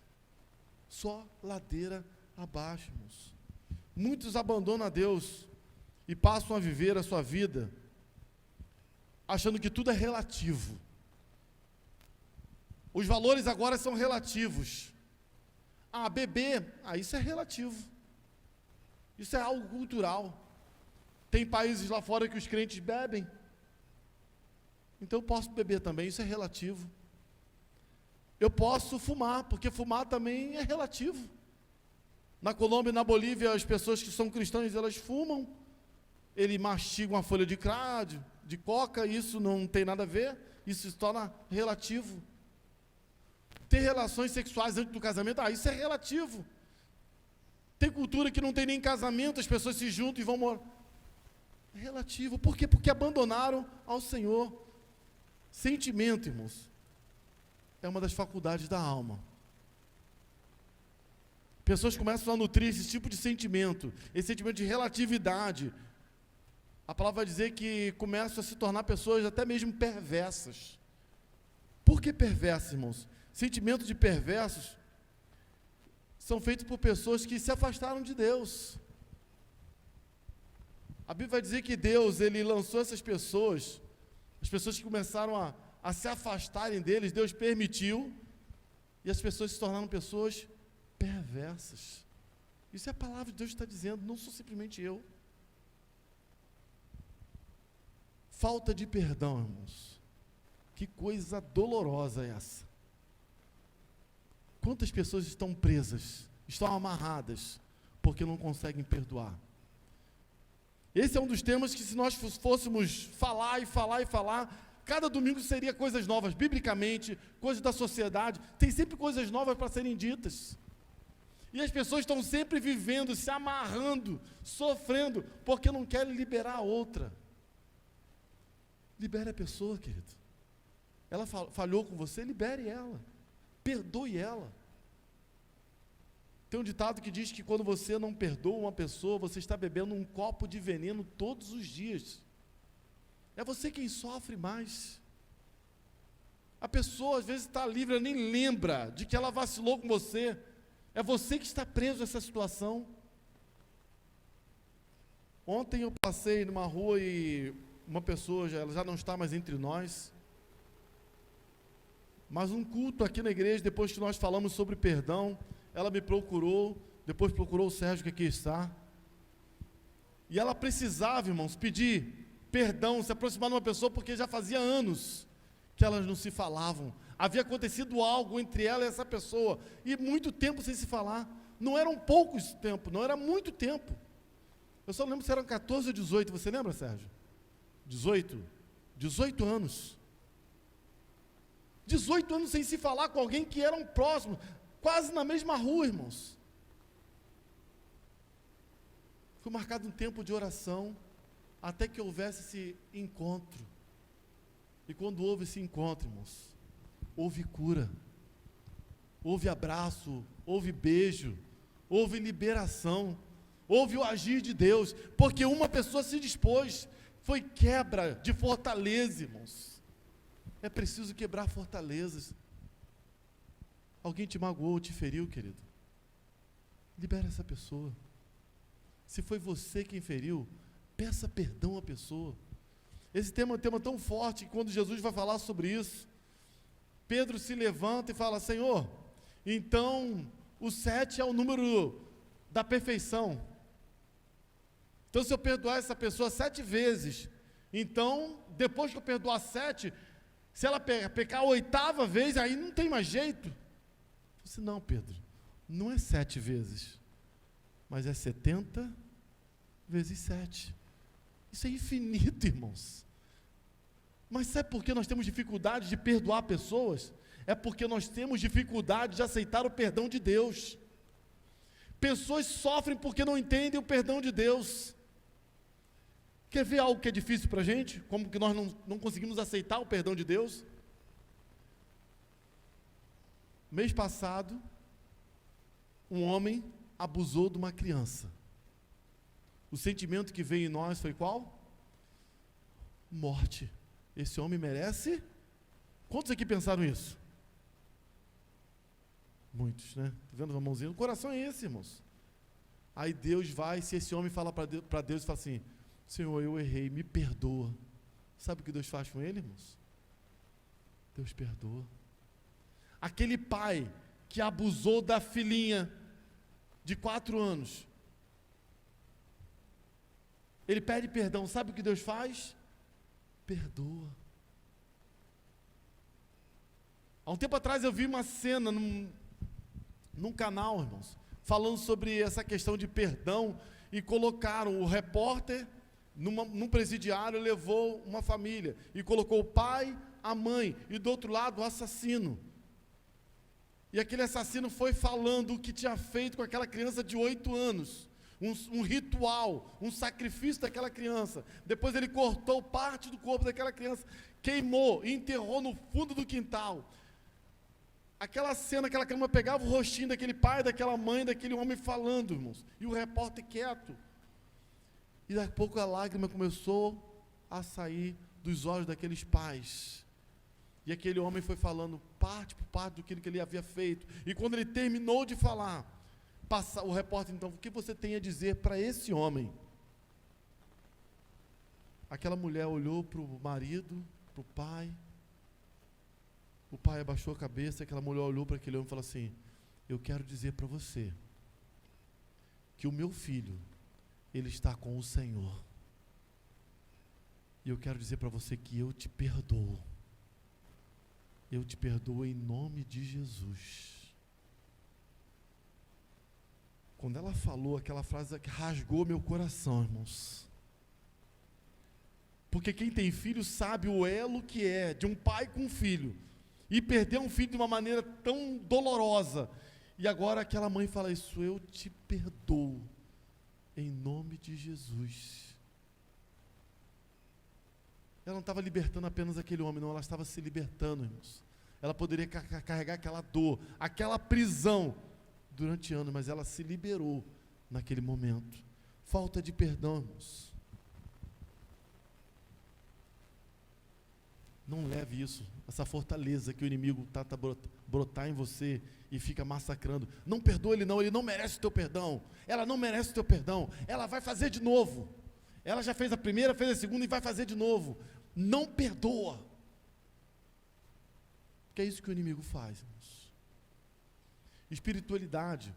só ladeira abaixo, irmãos. Muitos abandonam a Deus e passam a viver a sua vida achando que tudo é relativo. Os valores agora são relativos. Beber, isso é relativo. Isso é algo cultural. Tem países lá fora que os crentes bebem. Então eu posso beber também, isso é relativo. Eu posso fumar, porque fumar também é relativo. Na Colômbia e na Bolívia, as pessoas que são cristãs, elas fumam. Ele mastiga uma folha de crack, de coca, isso não tem nada a ver, isso se torna relativo. Ter relações sexuais antes do casamento, isso é relativo. Tem cultura que não tem nem casamento, as pessoas se juntam e vão morar. É relativo. Por quê? Porque abandonaram ao Senhor. Sentimento, irmãos, é uma das faculdades da alma. Pessoas começam a nutrir esse tipo de sentimento, esse sentimento de relatividade. A palavra vai dizer que começam a se tornar pessoas até mesmo perversas. Por que perversas, irmãos? Sentimentos de perversos são feitos por pessoas que se afastaram de Deus. A Bíblia vai dizer que Deus, Ele lançou essas pessoas, as pessoas que começaram a se afastarem deles, Deus permitiu, e as pessoas se tornaram pessoas perversas. Isso é a palavra de Deus que está dizendo, não sou simplesmente eu. Falta de perdão, irmãos. Que coisa dolorosa é essa. Quantas pessoas estão presas, estão amarradas, porque não conseguem perdoar? Esse é um dos temas que, se nós fôssemos falar e falar e falar, cada domingo seria coisas novas, biblicamente, coisas da sociedade, tem sempre coisas novas para serem ditas. E as pessoas estão sempre vivendo, se amarrando, sofrendo, porque não querem liberar a outra. Libere a pessoa, querido. Ela falhou com você, libere ela. perdoe ela. Tem um ditado que diz que quando você não perdoa uma pessoa, você está bebendo um copo de veneno todos os dias. É você quem sofre mais. A pessoa às vezes está livre, ela nem lembra de que ela vacilou com você. É você que está preso a essa situação. Ontem eu passei numa rua e uma pessoa, ela já não está mais entre nós. Mas um culto aqui na igreja, depois que nós falamos sobre perdão, ela me procurou, depois procurou o Sérgio que aqui está. E ela precisava, irmãos, pedir perdão, se aproximar de uma pessoa, porque já fazia anos que elas não se falavam. Havia acontecido algo entre ela e essa pessoa, e muito tempo sem se falar. Não eram poucos tempo, não era muito tempo. Eu só lembro se eram 14 ou 18, você lembra, Sérgio? 18? 18 anos. 18 anos sem se falar com alguém que eram próximos, quase na mesma rua, irmãos. Foi marcado um tempo de oração, até que houvesse esse encontro. E quando houve esse encontro, irmãos, houve cura, houve abraço, houve beijo, houve liberação, houve o agir de Deus, porque uma pessoa se dispôs. Foi quebra de fortaleza, irmãos. É preciso quebrar fortalezas. Alguém te magoou, te feriu, querido? Libera essa pessoa. Se foi você quem feriu, peça perdão à pessoa. Esse tema é um tema tão forte que quando Jesus vai falar sobre isso, Pedro se levanta e fala: Senhor, então o 7 é o número da perfeição. Então se eu perdoar essa pessoa 7 vezes, então depois que eu perdoar 7, se ela pecar a 8ª vez, aí não tem mais jeito. Eu disse: não, Pedro, não é 7 vezes, mas é 70 vezes 7. Isso é infinito, irmãos. Mas sabe por que nós temos dificuldade de perdoar pessoas? É porque nós temos dificuldade de aceitar o perdão de Deus. Pessoas sofrem porque não entendem o perdão de Deus. Quer ver algo que é difícil para a gente? Como que nós não conseguimos aceitar o perdão de Deus? Mês passado, um homem abusou de uma criança. O sentimento que veio em nós foi qual? Morte. Esse homem merece? Quantos aqui pensaram isso? Muitos, né? Tá vendo uma mãozinha? O coração é esse, irmãos. Aí Deus vai, se esse homem fala para Deus e fala assim: Senhor, eu errei, me perdoa. Sabe o que Deus faz com ele, irmãos? Deus perdoa. Aquele pai que abusou da filhinha de 4 anos, ele pede perdão, sabe o que Deus faz? Perdoa. Há um tempo atrás eu vi uma cena num canal, irmãos, falando sobre essa questão de perdão, e colocaram o repórter num presidiário, levou uma família, e colocou o pai, a mãe, e do outro lado o assassino. E aquele assassino foi falando o que tinha feito com aquela criança de 8 anos. Um ritual, um sacrifício daquela criança. Depois ele cortou parte do corpo daquela criança, queimou e enterrou no fundo do quintal. Aquela cena, aquela câmera pegava o rostinho daquele pai, daquela mãe, daquele homem falando, irmãos, e o repórter quieto. E daqui a pouco a lágrima começou a sair dos olhos daqueles pais. E aquele homem foi falando parte por parte do que ele havia feito. E quando ele terminou de falar, o repórter então: o que você tem a dizer para esse homem? Aquela mulher olhou para o marido, para o pai. O pai abaixou a cabeça, aquela mulher olhou para aquele homem e falou assim: eu quero dizer para você que o meu filho, ele está com o Senhor. E eu quero dizer para você que eu te perdoo. Eu te perdoo em nome de Jesus. Quando ela falou aquela frase que rasgou meu coração, irmãos. Porque quem tem filho sabe o elo que é de um pai com um filho. E perder um filho de uma maneira tão dolorosa. E agora aquela mãe fala isso: eu te perdoo em nome de Jesus. Ela não estava libertando apenas aquele homem, não, ela estava se libertando, irmãos. Ela poderia carregar aquela dor, aquela prisão durante anos, mas ela se liberou naquele momento. Falta de perdão, irmãos. Não leve isso, essa fortaleza que o inimigo tá brotar em você e fica massacrando. Não perdoa ele não merece o teu perdão. Ela não merece o teu perdão. Ela vai fazer de novo. Ela já fez a primeira, fez a segunda e vai fazer de novo. Não perdoa. Porque é isso que o inimigo faz, irmãos. Espiritualidade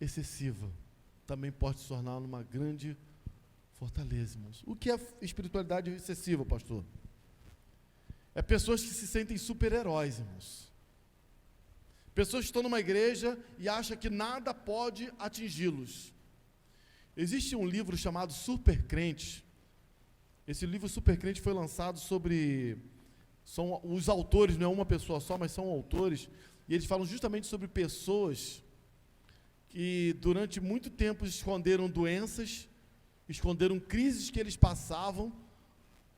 excessiva também pode se tornar uma grande fortaleza, irmãos. O que é espiritualidade excessiva, pastor? É pessoas que se sentem super-heróis, irmãos. Pessoas que estão numa igreja e acham que nada pode atingi-los. Existe um livro chamado Super Crente. Esse livro Super Crente foi lançado sobre... São os autores, não é uma pessoa só, mas são autores. E eles falam justamente sobre pessoas que durante muito tempo esconderam doenças, esconderam crises que eles passavam,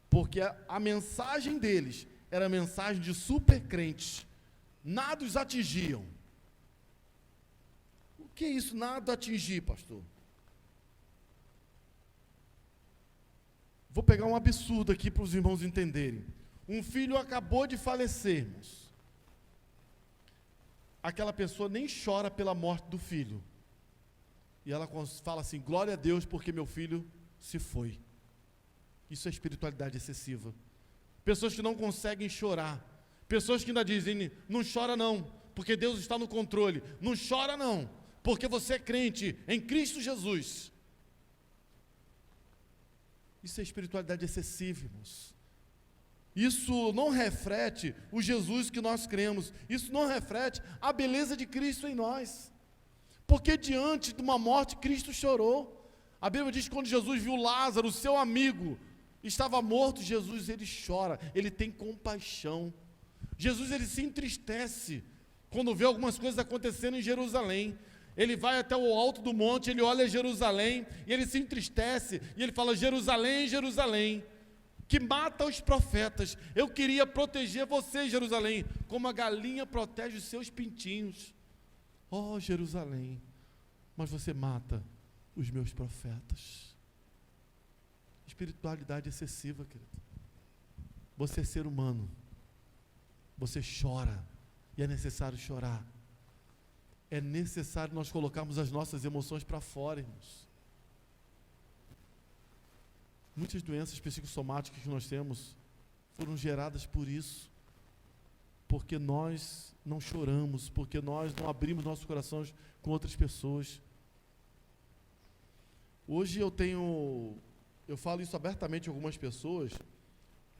porque a mensagem deles era a mensagem de super crentes. Nada os atingiam. O que é isso, nada atingir, pastor? Vou pegar um absurdo aqui para os irmãos entenderem. Um filho acabou de falecer, irmãos. Aquela pessoa nem chora pela morte do filho. E ela fala assim, glória a Deus porque meu filho se foi. Isso é espiritualidade excessiva. Pessoas que não conseguem chorar. Pessoas que ainda dizem, não chora não, porque Deus está no controle. Não chora não, porque você é crente em Cristo Jesus. Isso é espiritualidade excessiva, irmãos. Isso não reflete o Jesus que nós cremos. Isso não reflete a beleza de Cristo em nós. Porque diante de uma morte, Cristo chorou. A Bíblia diz que quando Jesus viu Lázaro, o seu amigo, estava morto, Jesus, ele chora, ele tem compaixão. Jesus, ele se entristece quando vê algumas coisas acontecendo em Jerusalém. Ele vai até o alto do monte, ele olha Jerusalém, e ele se entristece, e ele fala, Jerusalém, Jerusalém, que mata os profetas, eu queria proteger você, Jerusalém, como a galinha protege os seus pintinhos. Oh, Jerusalém, mas você mata os meus profetas. Espiritualidade excessiva, querido. Você é ser humano, você chora, e é necessário chorar. É necessário nós colocarmos as nossas emoções para fora, irmãos. Muitas doenças psicossomáticas que nós temos foram geradas por isso, porque nós não choramos, porque nós não abrimos nossos corações com outras pessoas. Hoje eu falo isso abertamente a algumas pessoas,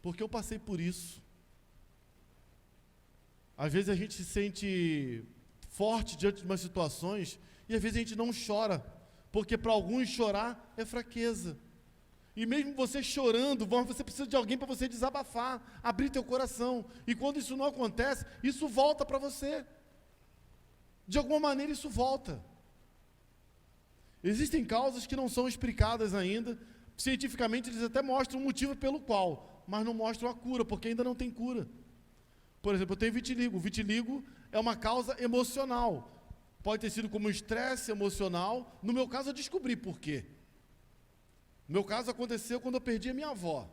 porque eu passei por isso. Às vezes a gente se sente forte diante de umas situações, e às vezes a gente não chora, porque para alguns chorar é fraqueza. E mesmo você chorando, você precisa de alguém para você desabafar, abrir teu coração. E quando isso não acontece, isso volta para você. De alguma maneira isso volta. Existem causas que não são explicadas ainda. Cientificamente eles até mostram o motivo pelo qual, mas não mostram a cura, porque ainda não tem cura. Por exemplo, eu tenho vitiligo. O vitiligo é uma causa emocional. Pode ter sido como estresse emocional. No meu caso eu descobri por quê. No meu caso aconteceu quando eu perdi a minha avó.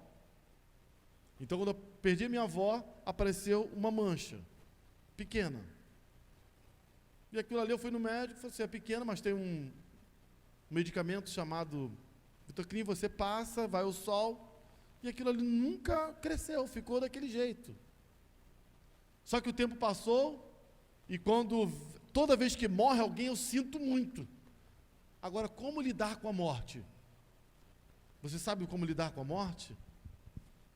Então quando eu perdi a minha avó, apareceu uma mancha pequena. E aquilo ali eu fui no médico, falei assim, é pequena, mas tem um medicamento chamado Vitocrin, você passa, vai ao sol, e aquilo ali nunca cresceu, ficou daquele jeito. Só que o tempo passou, e toda vez que morre alguém, eu sinto muito. Agora, como lidar com a morte? Você sabe como lidar com a morte?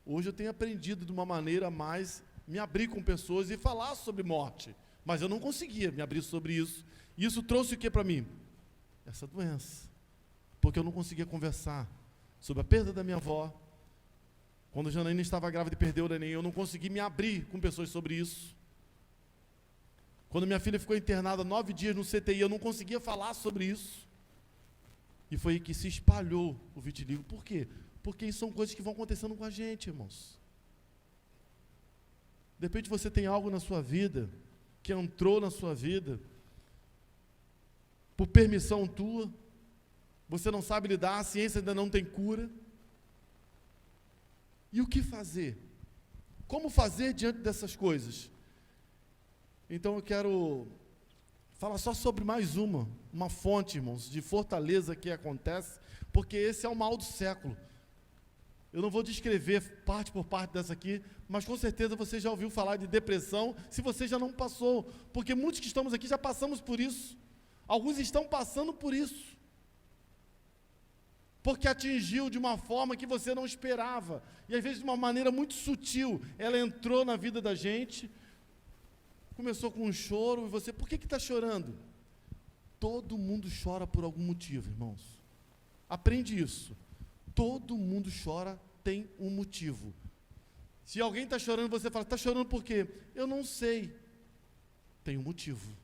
Hoje eu tenho aprendido de uma maneira mais me abrir com pessoas e falar sobre morte. Mas eu não conseguia me abrir sobre isso. E isso trouxe o que para mim? Essa doença. Porque eu não conseguia conversar sobre a perda da minha avó. Quando a Janaína estava grávida e perdeu o neném, eu não consegui me abrir com pessoas sobre isso. Quando minha filha ficou internada 9 dias no CTI, eu não conseguia falar sobre isso. E foi aí que se espalhou o vitiligo. Por quê? Porque isso são coisas que vão acontecendo com a gente, irmãos. De repente você tem algo na sua vida, que entrou na sua vida, por permissão tua, você não sabe lidar, a ciência ainda não tem cura. E o que fazer? Como fazer diante dessas coisas? Então eu quero falar só sobre mais uma fonte, irmãos, de fortaleza que acontece, porque esse é o mal do século. Eu não vou descrever parte por parte dessa aqui, mas com certeza você já ouviu falar de depressão, se você já não passou, porque muitos que estamos aqui já passamos por isso. Alguns estão passando por isso, porque atingiu de uma forma que você não esperava, e às vezes de uma maneira muito sutil, ela entrou na vida da gente, começou com um choro, e você, por que está chorando? Todo mundo chora por algum motivo, irmãos. Aprende isso. Todo mundo chora, tem um motivo. Se alguém está chorando, você fala, está chorando por quê? Eu não sei. Tem um motivo.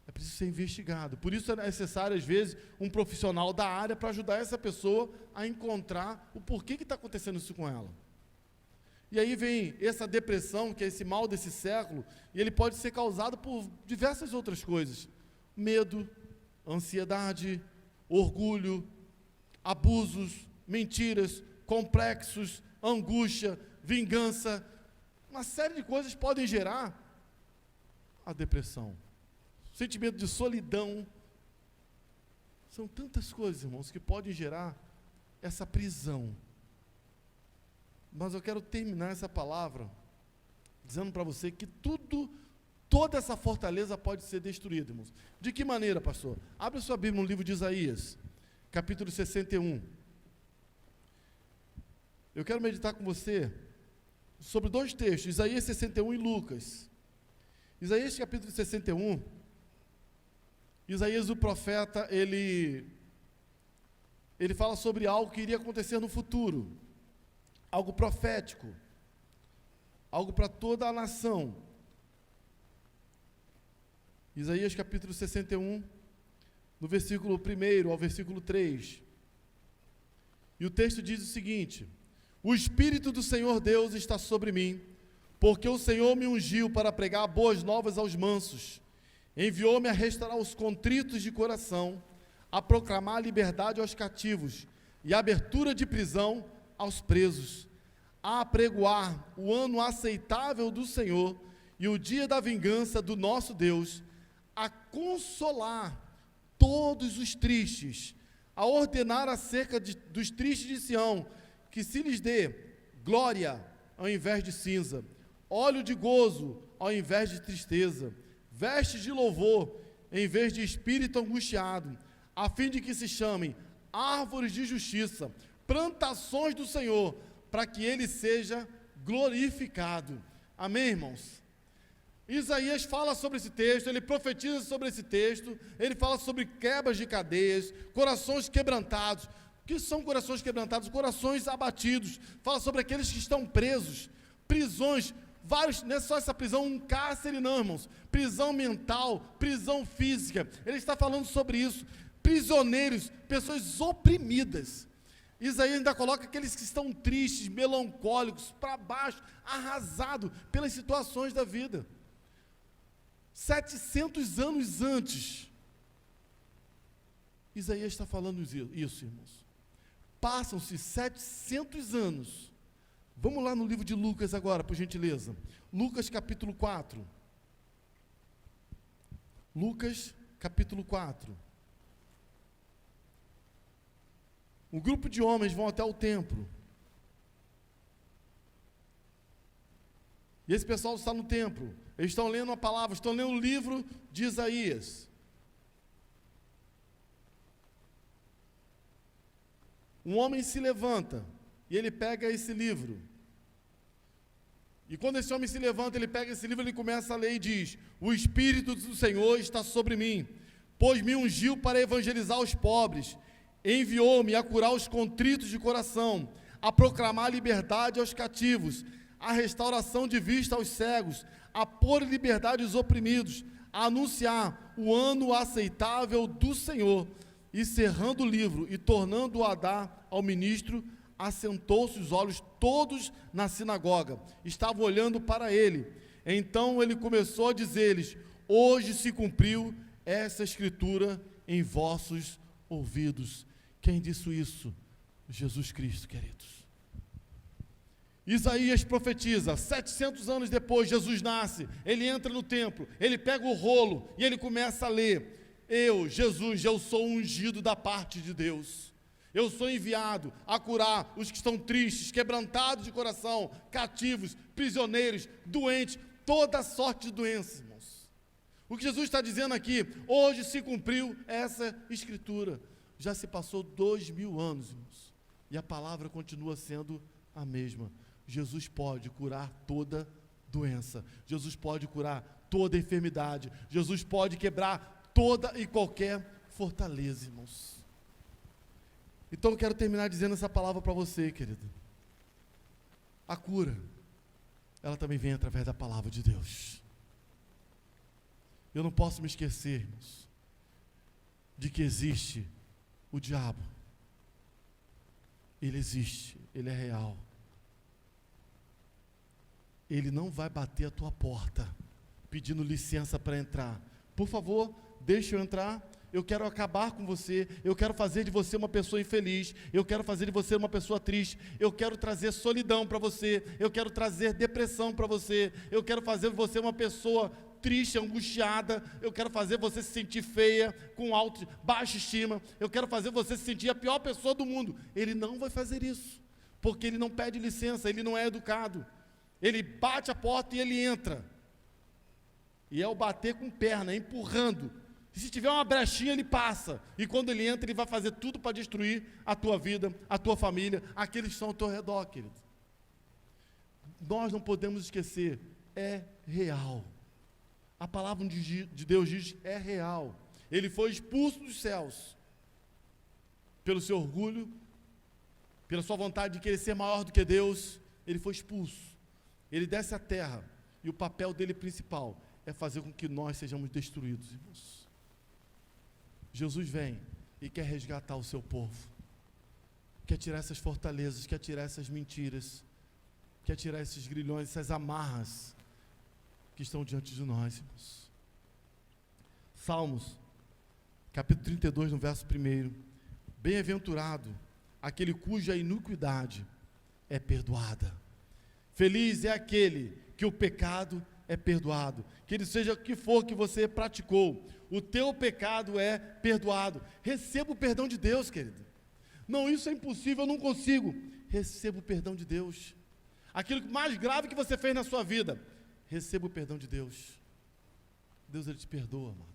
É preciso ser investigado. Por isso é necessário, às vezes, um profissional da área para ajudar essa pessoa a encontrar o porquê que está acontecendo isso com ela. E aí vem essa depressão, que é esse mal desse século, e ele pode ser causado por diversas outras coisas. Medo, ansiedade, orgulho, abusos, mentiras, complexos, angústia, vingança. Uma série de coisas podem gerar a depressão. Sentimento de solidão. São tantas coisas, irmãos, que podem gerar essa prisão. Mas eu quero terminar essa palavra dizendo para você que toda essa fortaleza pode ser destruída, irmãos. De que maneira, pastor? Abre sua Bíblia no livro de Isaías, capítulo 61. Eu quero meditar com você sobre dois textos, Isaías 61 e Lucas. Isaías capítulo 61, Isaías o profeta, ele fala sobre algo que iria acontecer no futuro, algo profético, algo para toda a nação. Isaías capítulo 61, no versículo 1 ao versículo 3. E o texto diz o seguinte: o Espírito do Senhor Deus está sobre mim, porque o Senhor me ungiu para pregar boas novas aos mansos, enviou-me a restaurar os contritos de coração, a proclamar liberdade aos cativos e abertura de prisão aos presos, a apregoar o ano aceitável do Senhor e o dia da vingança do nosso Deus, a consolar todos os tristes, a ordenar acerca dos tristes de Sião, que se lhes dê glória ao invés de cinza, óleo de gozo ao invés de tristeza, vestes de louvor em vez de espírito angustiado, a fim de que se chamem árvores de justiça, plantações do Senhor, para que ele seja glorificado. Amém, irmãos? Isaías fala sobre esse texto, ele profetiza sobre esse texto, ele fala sobre quebras de cadeias, corações quebrantados. O que são corações quebrantados? Corações abatidos. Fala sobre aqueles que estão presos, prisões, vários, não é só essa prisão, um cárcere não, irmãos, prisão mental, prisão física, ele está falando sobre isso, prisioneiros, pessoas oprimidas. Isaías ainda coloca aqueles que estão tristes, melancólicos, para baixo, arrasados pelas situações da vida. 700 anos antes, Isaías está falando isso, irmãos. Passam-se 700 anos. Vamos lá no livro de Lucas agora, por gentileza. Lucas capítulo 4. Lucas capítulo 4. Um grupo de homens vão até o templo. E esse pessoal está no templo. Eles estão lendo a palavra, estão lendo o livro de Isaías. Um homem se levanta e ele pega esse livro. E quando esse homem se levanta, ele pega esse livro, ele começa a ler e diz: o Espírito do Senhor está sobre mim, pois me ungiu para evangelizar os pobres, enviou-me a curar os contritos de coração, a proclamar liberdade aos cativos, a restauração de vista aos cegos, a pôr em liberdade os oprimidos, a anunciar o ano aceitável do Senhor, e cerrando o livro e tornando-o a dar ao ministro, assentou-se os olhos todos na sinagoga, estavam olhando para ele. Então ele começou a dizer-lhes: hoje se cumpriu essa escritura em vossos ouvidos. Quem disse isso? Jesus Cristo, queridos. Isaías profetiza, 700 anos depois, Jesus nasce, ele entra no templo, ele pega o rolo e ele começa a ler: eu, Jesus, eu sou ungido da parte de Deus. Eu sou enviado a curar os que estão tristes, quebrantados de coração, cativos, prisioneiros, doentes, toda sorte de doenças, irmãos. O que Jesus está dizendo aqui: hoje se cumpriu essa escritura. Já se passou 2000 anos, irmãos, e a palavra continua sendo a mesma. Jesus pode curar toda doença. Jesus pode curar toda enfermidade. Jesus pode quebrar toda e qualquer fortaleza, irmãos. Então eu quero terminar dizendo essa palavra para você, querido. A cura, ela também vem através da palavra de Deus. Eu não posso me esquecer, irmãos, de que existe o diabo. Ele existe, ele é real. Ele não vai bater a tua porta pedindo licença para entrar. Por favor, deixa eu entrar. Eu quero acabar com você. Eu quero fazer de você uma pessoa infeliz. Eu quero fazer de você uma pessoa triste. Eu quero trazer solidão para você. Eu quero trazer depressão para você. Eu quero fazer de você uma pessoa triste, angustiada. Eu quero fazer você se sentir feia, com baixa estima. Eu quero fazer você se sentir a pior pessoa do mundo. Ele não vai fazer isso, porque ele não pede licença, ele não é educado. Ele bate a porta e ele entra. E é o bater com perna, é empurrando. E se tiver uma brechinha, ele passa. E quando ele entra, ele vai fazer tudo para destruir a tua vida, a tua família, aqueles que estão ao teu redor, querido. Nós não podemos esquecer, é real. A palavra de Deus diz, é real. Ele foi expulso dos céus pelo seu orgulho, pela sua vontade de querer ser maior do que Deus. Ele foi expulso. Ele desce à terra, e o papel dele principal é fazer com que nós sejamos destruídos, irmãos. Jesus vem e quer resgatar o seu povo, quer tirar essas fortalezas, quer tirar essas mentiras, quer tirar esses grilhões, essas amarras que estão diante de nós, irmãos. Salmos, capítulo 32, no verso 1: bem-aventurado aquele cuja iniquidade é perdoada. Feliz é aquele que o pecado é perdoado, que ele seja o que for que você praticou, o teu pecado é perdoado. Receba o perdão de Deus, querido. Não, isso é impossível, eu não consigo. Receba o perdão de Deus. Aquilo mais grave que você fez na sua vida, receba o perdão de Deus. Deus, ele te perdoa, amado.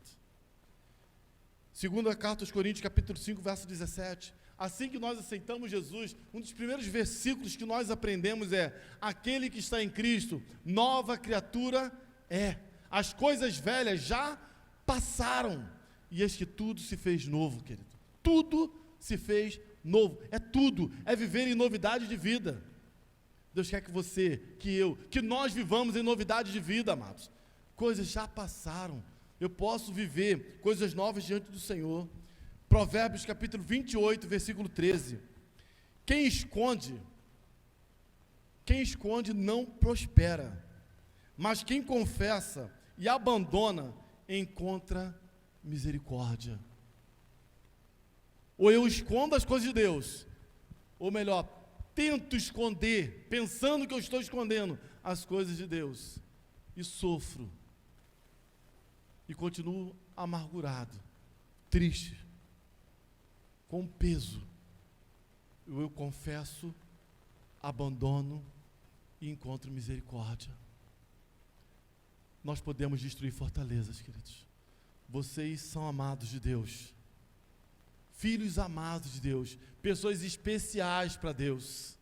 Segunda carta aos Coríntios, capítulo 5, verso 17. Assim que nós aceitamos Jesus, um dos primeiros versículos que nós aprendemos é: aquele que está em Cristo, nova criatura é. As coisas velhas já passaram, e eis que tudo se fez novo, querido. Tudo se fez novo. É tudo, é viver em novidade de vida. Deus quer que você, que eu, que nós vivamos em novidade de vida, amados. Coisas já passaram. Eu posso viver coisas novas diante do Senhor. Provérbios capítulo 28, versículo 13. Quem esconde não prospera, mas quem confessa e abandona encontra misericórdia. Ou eu escondo as coisas de Deus, ou melhor, tento esconder, pensando que eu estou escondendo as coisas de Deus, e sofro, e continuo amargurado, triste, com peso. Eu confesso, abandono e encontro misericórdia. Nós podemos destruir fortalezas, queridos. Vocês são amados de Deus, filhos amados de Deus, pessoas especiais para Deus.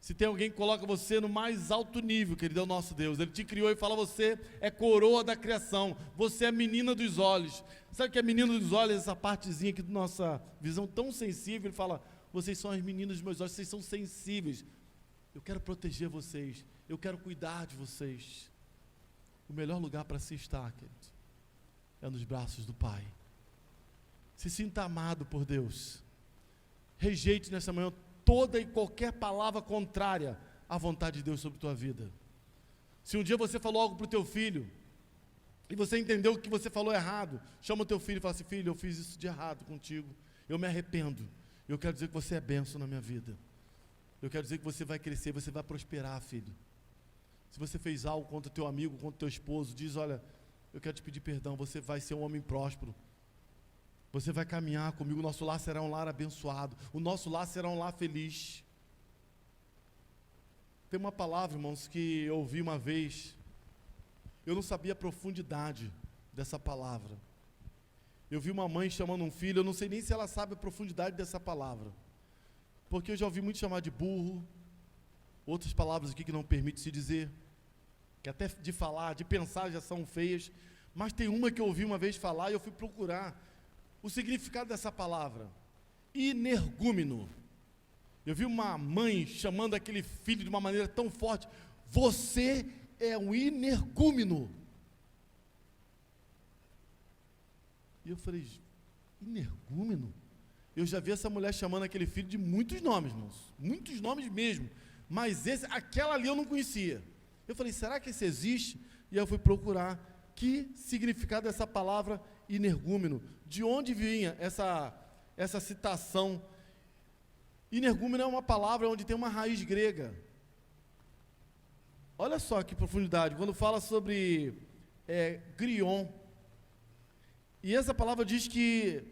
Se tem alguém que coloca você no mais alto nível, querido, é o nosso Deus. Ele te criou e fala: você é coroa da criação, você é menina dos olhos. Sabe o que é menina dos olhos? Essa partezinha aqui da nossa visão tão sensível. Ele fala: vocês são as meninas dos meus olhos, vocês são sensíveis. Eu quero proteger vocês, eu quero cuidar de vocês. O melhor lugar para se estar, querido, é nos braços do Pai. Se sinta amado por Deus. Rejeite nessa manhã toda e qualquer palavra contrária à vontade de Deus sobre a tua vida. Se um dia você falou algo para o teu filho, e você entendeu que você falou errado, chama o teu filho e fala assim: filho, eu fiz isso de errado contigo, eu me arrependo, eu quero dizer que você é bênção na minha vida, eu quero dizer que você vai crescer, você vai prosperar, filho. Se você fez algo contra o teu amigo, contra o teu esposo, diz: olha, eu quero te pedir perdão, você vai ser um homem próspero, você vai caminhar comigo, o nosso lar será um lar abençoado, o nosso lar será um lar feliz. Tem uma palavra, irmãos, que eu ouvi uma vez, eu não sabia a profundidade dessa palavra. Eu vi uma mãe chamando um filho, eu não sei nem se ela sabe a profundidade dessa palavra, porque eu já ouvi muito chamar de burro, outras palavras aqui que não permite se dizer, que até de falar, de pensar já são feias, mas tem uma que eu ouvi uma vez falar e eu fui procurar o significado dessa palavra: energúmeno. Eu vi uma mãe chamando aquele filho de uma maneira tão forte: você é um energúmeno. E eu falei: energúmeno? Eu já vi essa mulher chamando aquele filho de muitos nomes, irmãos, muitos nomes mesmo, mas aquela ali eu não conhecia. Eu falei: será que esse existe? E eu fui procurar que significado dessa palavra energúmeno, de onde vinha essa citação. Energúmeno é uma palavra onde tem uma raiz grega. Olha só que profundidade, quando fala sobre grion, e essa palavra diz que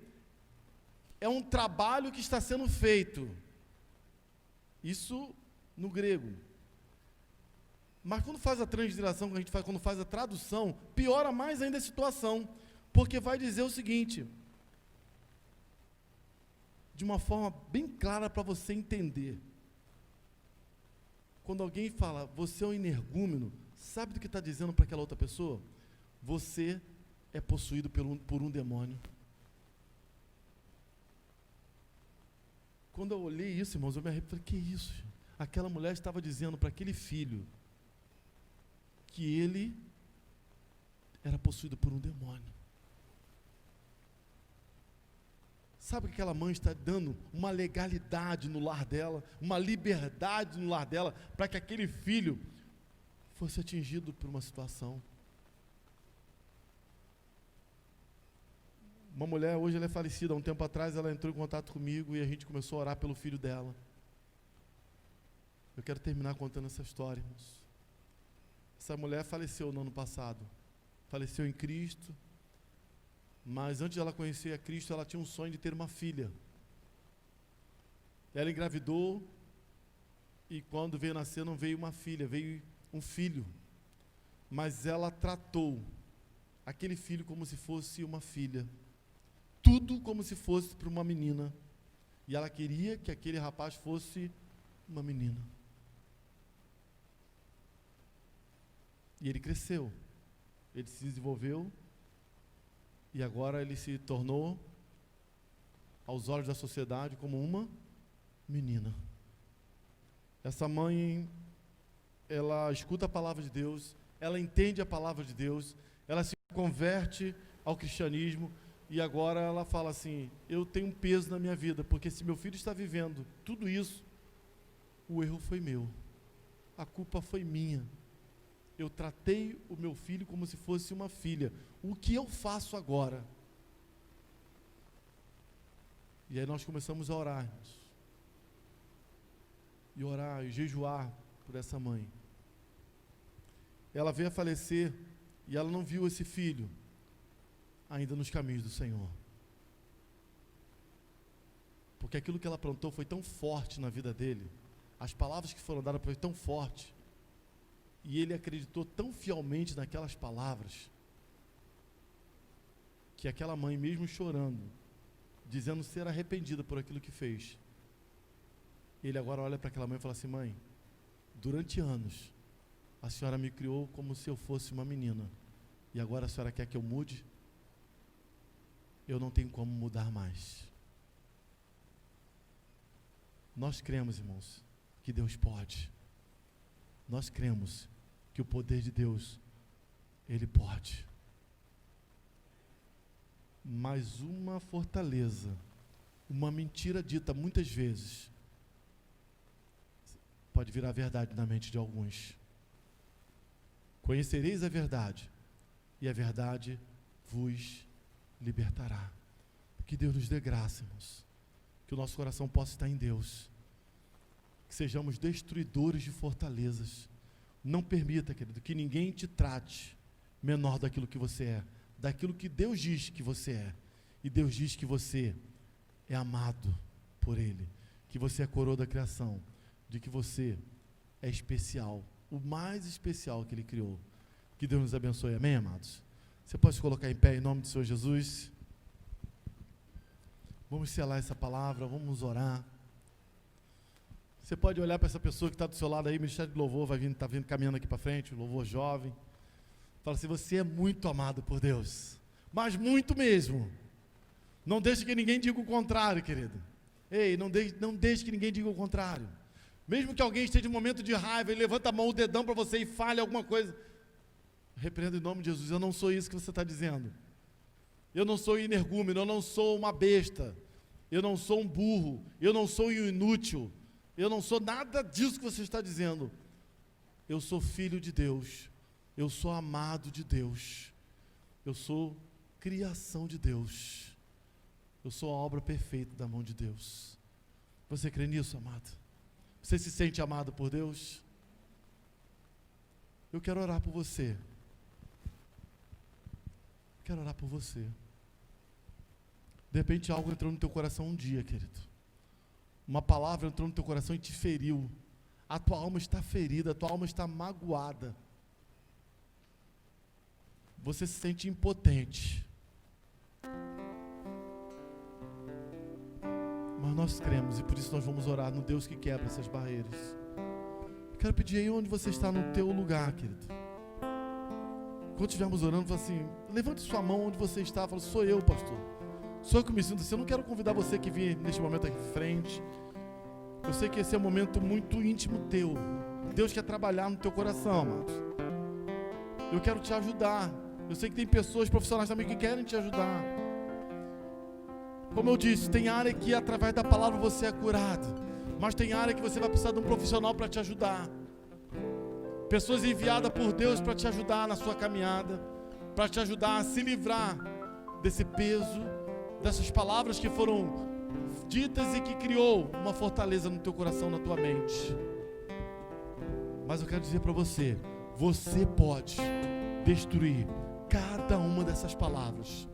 é um trabalho que está sendo feito, isso no grego. Mas quando faz a transliteração, quando faz a tradução, piora mais ainda a situação, porque vai dizer o seguinte, de uma forma bem clara para você entender. Quando alguém fala, você é um energúmeno, sabe do que está dizendo para aquela outra pessoa? Você é possuído por um demônio. Quando eu olhei isso, irmãos, eu me arrepiei, falei: que isso? Aquela mulher estava dizendo para aquele filho que ele era possuído por um demônio. Sabe que aquela mãe está dando uma legalidade no lar dela, uma liberdade no lar dela, para que aquele filho fosse atingido por uma situação. Uma mulher, hoje ela é falecida, há um tempo atrás ela entrou em contato comigo e a gente começou a orar pelo filho dela. Eu quero terminar contando essa história, irmãos. Essa mulher faleceu no ano passado, faleceu em Cristo, mas antes de ela conhecer a Cristo, ela tinha um sonho de ter uma filha. Ela engravidou, e quando veio nascer não veio uma filha, veio um filho, mas ela tratou aquele filho como se fosse uma filha, tudo como se fosse para uma menina, e ela queria que aquele rapaz fosse uma menina. E ele cresceu, ele se desenvolveu, e agora ele se tornou, aos olhos da sociedade, como uma menina. Essa mãe, ela escuta a palavra de Deus, ela entende a palavra de Deus, ela se converte ao cristianismo, e agora ela fala assim: eu tenho um peso na minha vida, porque se meu filho está vivendo tudo isso, o erro foi meu, a culpa foi minha. Eu tratei o meu filho como se fosse uma filha. O que eu faço agora? E aí nós começamos a orar, irmãos. E orar e jejuar por essa mãe. Ela veio a falecer e ela não viu esse filho ainda nos caminhos do Senhor. Porque aquilo que ela plantou foi tão forte na vida dele, as palavras que foram dadas foram tão fortes, e ele acreditou tão fielmente naquelas palavras, que aquela mãe, mesmo chorando, dizendo ser arrependida por aquilo que fez, ele agora olha para aquela mãe e fala assim: mãe, durante anos a senhora me criou como se eu fosse uma menina, e agora a senhora quer que eu mude? Eu não tenho como mudar mais. Nós cremos, irmãos, que Deus pode. Nós cremos que o poder de Deus, Ele pode. Mas uma fortaleza, uma mentira dita muitas vezes, pode virar verdade na mente de alguns. Conhecereis a verdade, e a verdade vos libertará. Que Deus nos dê graça, irmãos. Que o nosso coração possa estar em Deus. Que sejamos destruidores de fortalezas. Não permita, querido, que ninguém te trate menor daquilo que você é, daquilo que Deus diz que você é. E Deus diz que você é amado por Ele, que você é a coroa da criação, de que você é especial, o mais especial que Ele criou. Que Deus nos abençoe, amém, amados? Você pode se colocar em pé em nome do Senhor Jesus? Vamos selar essa palavra, vamos orar. Você pode olhar para essa pessoa que está do seu lado aí, o Ministério de Louvor está vindo caminhando aqui para frente, o louvor jovem. Fala assim, você é muito amado por Deus, mas muito mesmo. Não deixe que ninguém diga o contrário, querido. Ei, não deixe que ninguém diga o contrário. Mesmo que alguém esteja em um momento de raiva e levanta a mão, o dedão para você e fale alguma coisa, repreenda em nome de Jesus. Eu não sou isso que você está dizendo. Eu não sou energúmeno, eu não sou uma besta, eu não sou um burro, eu não sou um inútil, eu não sou nada disso que você está dizendo. Eu sou filho de Deus, eu sou amado de Deus, eu sou criação de Deus, eu sou a obra perfeita da mão de Deus. Você crê nisso, amado? Você se sente amado por Deus? Eu quero orar por você. Quero orar por você. De repente algo entrou no teu coração um dia, querido. Uma palavra entrou no teu coração e te feriu. A tua alma está ferida, a tua alma está magoada. Você se sente impotente. Mas nós cremos e por isso nós vamos orar no Deus que quebra essas barreiras. Quero pedir aí onde você está no teu lugar, querido. Quando estivermos orando, fala assim, levante sua mão onde você está, fala, sou eu, pastor. Sou eu que me sinto assim. Eu não quero convidar você que vir neste momento aqui em frente. Eu sei que esse é um momento muito íntimo teu. Deus quer trabalhar no teu coração, amados. Eu quero te ajudar. Eu sei que tem pessoas profissionais também que querem te ajudar. Como eu disse, tem área que através da palavra você é curado, mas tem área que você vai precisar de um profissional para te ajudar. Pessoas enviadas por Deus para te ajudar na sua caminhada, para te ajudar a se livrar desse peso, dessas palavras que foram ditas e que criou uma fortaleza no teu coração, na tua mente. Mas eu quero dizer para você, você pode destruir cada uma dessas palavras.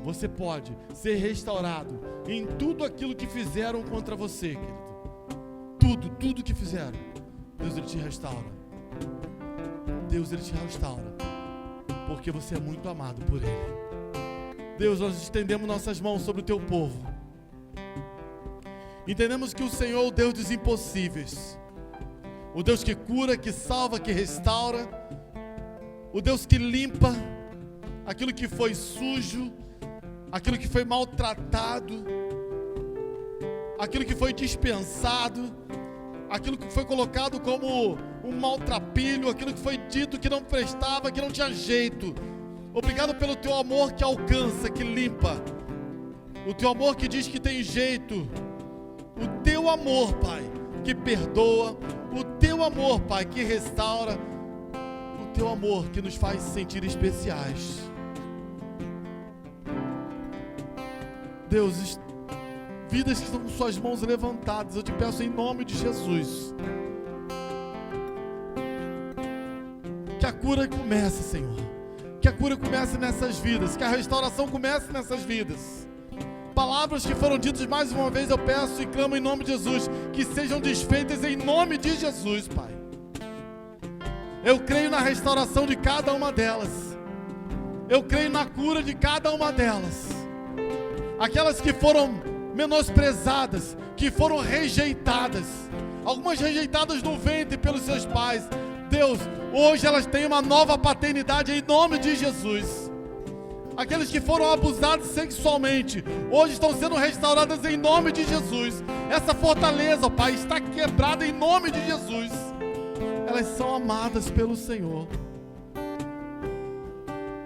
Você pode ser restaurado em tudo aquilo que fizeram contra você, querido. Tudo que fizeram, Deus ele te restaura. Deus ele te restaura, porque você é muito amado por Ele. Deus, nós estendemos nossas mãos sobre o Teu povo. Entendemos que o Senhor é o Deus dos impossíveis, o Deus que cura, que salva, que restaura, o Deus que limpa aquilo que foi sujo, aquilo que foi maltratado, aquilo que foi dispensado, aquilo que foi colocado como um maltrapilho, aquilo que foi dito que não prestava, que não tinha jeito. Obrigado pelo Teu amor que alcança, que limpa, o Teu amor que diz que tem jeito, o Teu amor, Pai, que perdoa, o Teu amor, Pai, que restaura, o Teu amor que nos faz sentir especiais. Deus, vidas que estão com suas mãos levantadas, eu te peço em nome de Jesus, que a cura comece, Senhor, que a cura comece nessas vidas, que a restauração comece nessas vidas. Palavras que foram ditas mais uma vez, eu peço e clamo em nome de Jesus, que sejam desfeitas em nome de Jesus, Pai. Eu creio na restauração de cada uma delas, eu creio na cura de cada uma delas. Aquelas que foram menosprezadas, que foram rejeitadas, algumas rejeitadas no ventre pelos seus pais, Deus, hoje elas têm uma nova paternidade em nome de Jesus. Aqueles que foram abusados sexualmente, hoje estão sendo restauradas em nome de Jesus. Essa fortaleza, Pai, está quebrada em nome de Jesus. Elas são amadas pelo Senhor.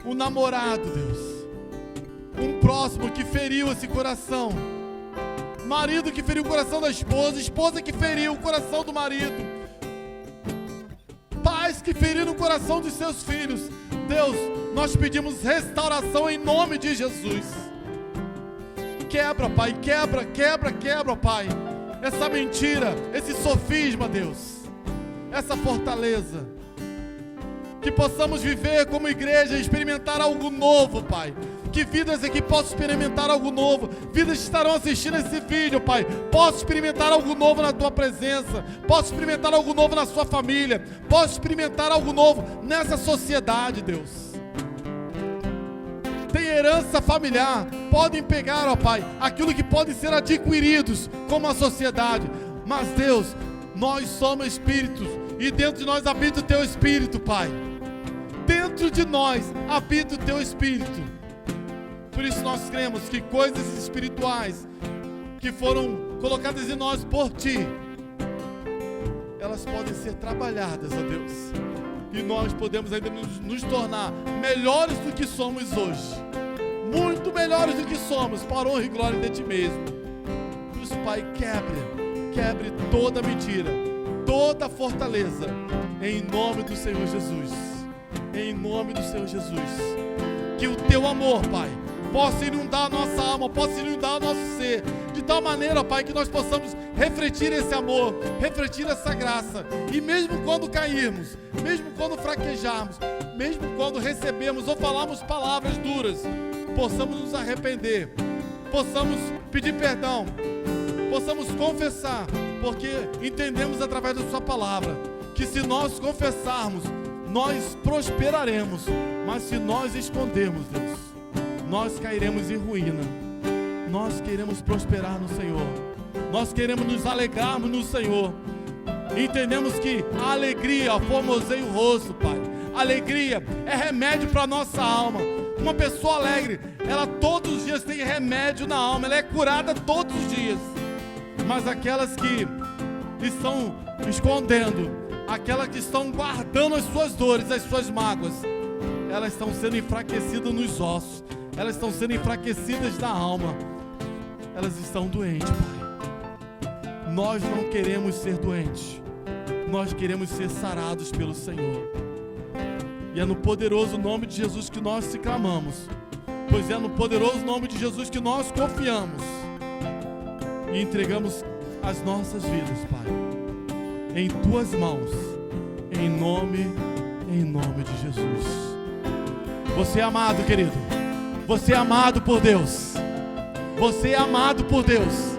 O namorado, Deus, um próximo que feriu esse coração, marido que feriu o coração da esposa, esposa que feriu o coração do marido, pais que feriram o coração de seus filhos. Deus, nós pedimos restauração em nome de Jesus. Quebra, Pai, quebra, Pai, essa mentira, esse sofisma, Deus, essa fortaleza. Que possamos viver como igreja e experimentar algo novo, Pai. Que vidas aqui possam experimentar algo novo. Vidas que estarão assistindo esse vídeo, Pai, possam experimentar algo novo na Tua presença. Possam experimentar algo novo na sua família. Possam experimentar algo novo nessa sociedade, Deus. Tem herança familiar. Podem pegar, ó Pai, aquilo que pode ser adquiridos como a sociedade. Mas, Deus, nós somos espíritos e dentro de nós habita o Teu Espírito, Pai. Dentro de nós habita o Teu Espírito. Por isso nós cremos que coisas espirituais que foram colocadas em nós por Ti, elas podem ser trabalhadas, ó Deus. E nós podemos ainda nos tornar melhores do que somos hoje. Muito melhores do que somos, para honra e glória de Ti mesmo. Por isso, Pai, quebre toda mentira, toda fortaleza, em nome do Senhor Jesus. Em nome do Senhor Jesus. Que o Teu amor, Pai, possa inundar a nossa alma, possa inundar o nosso ser, de tal maneira, Pai, que nós possamos refletir esse amor, refletir essa graça. E mesmo quando cairmos, mesmo quando fraquejarmos, mesmo quando recebemos ou falamos palavras duras, possamos nos arrepender, possamos pedir perdão, possamos confessar, porque entendemos através da Sua palavra que se nós confessarmos, nós prosperaremos, mas se nós escondermos, Deus, nós cairemos em ruína. Nós queremos prosperar no Senhor, nós queremos nos alegrarmos no Senhor. Entendemos que a alegria formoseia o rosto, Pai. A alegria é remédio para a nossa alma. Uma pessoa alegre, ela todos os dias tem remédio na alma, ela é curada todos os dias. Mas aquelas que estão escondendo, aquelas que estão guardando as suas dores, as suas mágoas, elas estão sendo enfraquecidas nos ossos, elas estão sendo enfraquecidas na alma, elas estão doentes, Pai. Nós não queremos ser doentes, nós queremos ser sarados pelo Senhor. E é no poderoso nome de Jesus que nós te clamamos, pois é no poderoso nome de Jesus que nós confiamos e entregamos as nossas vidas, Pai, em Tuas mãos, em nome de Jesus. Você é amado, querido. Você é amado por Deus. Você é amado por Deus.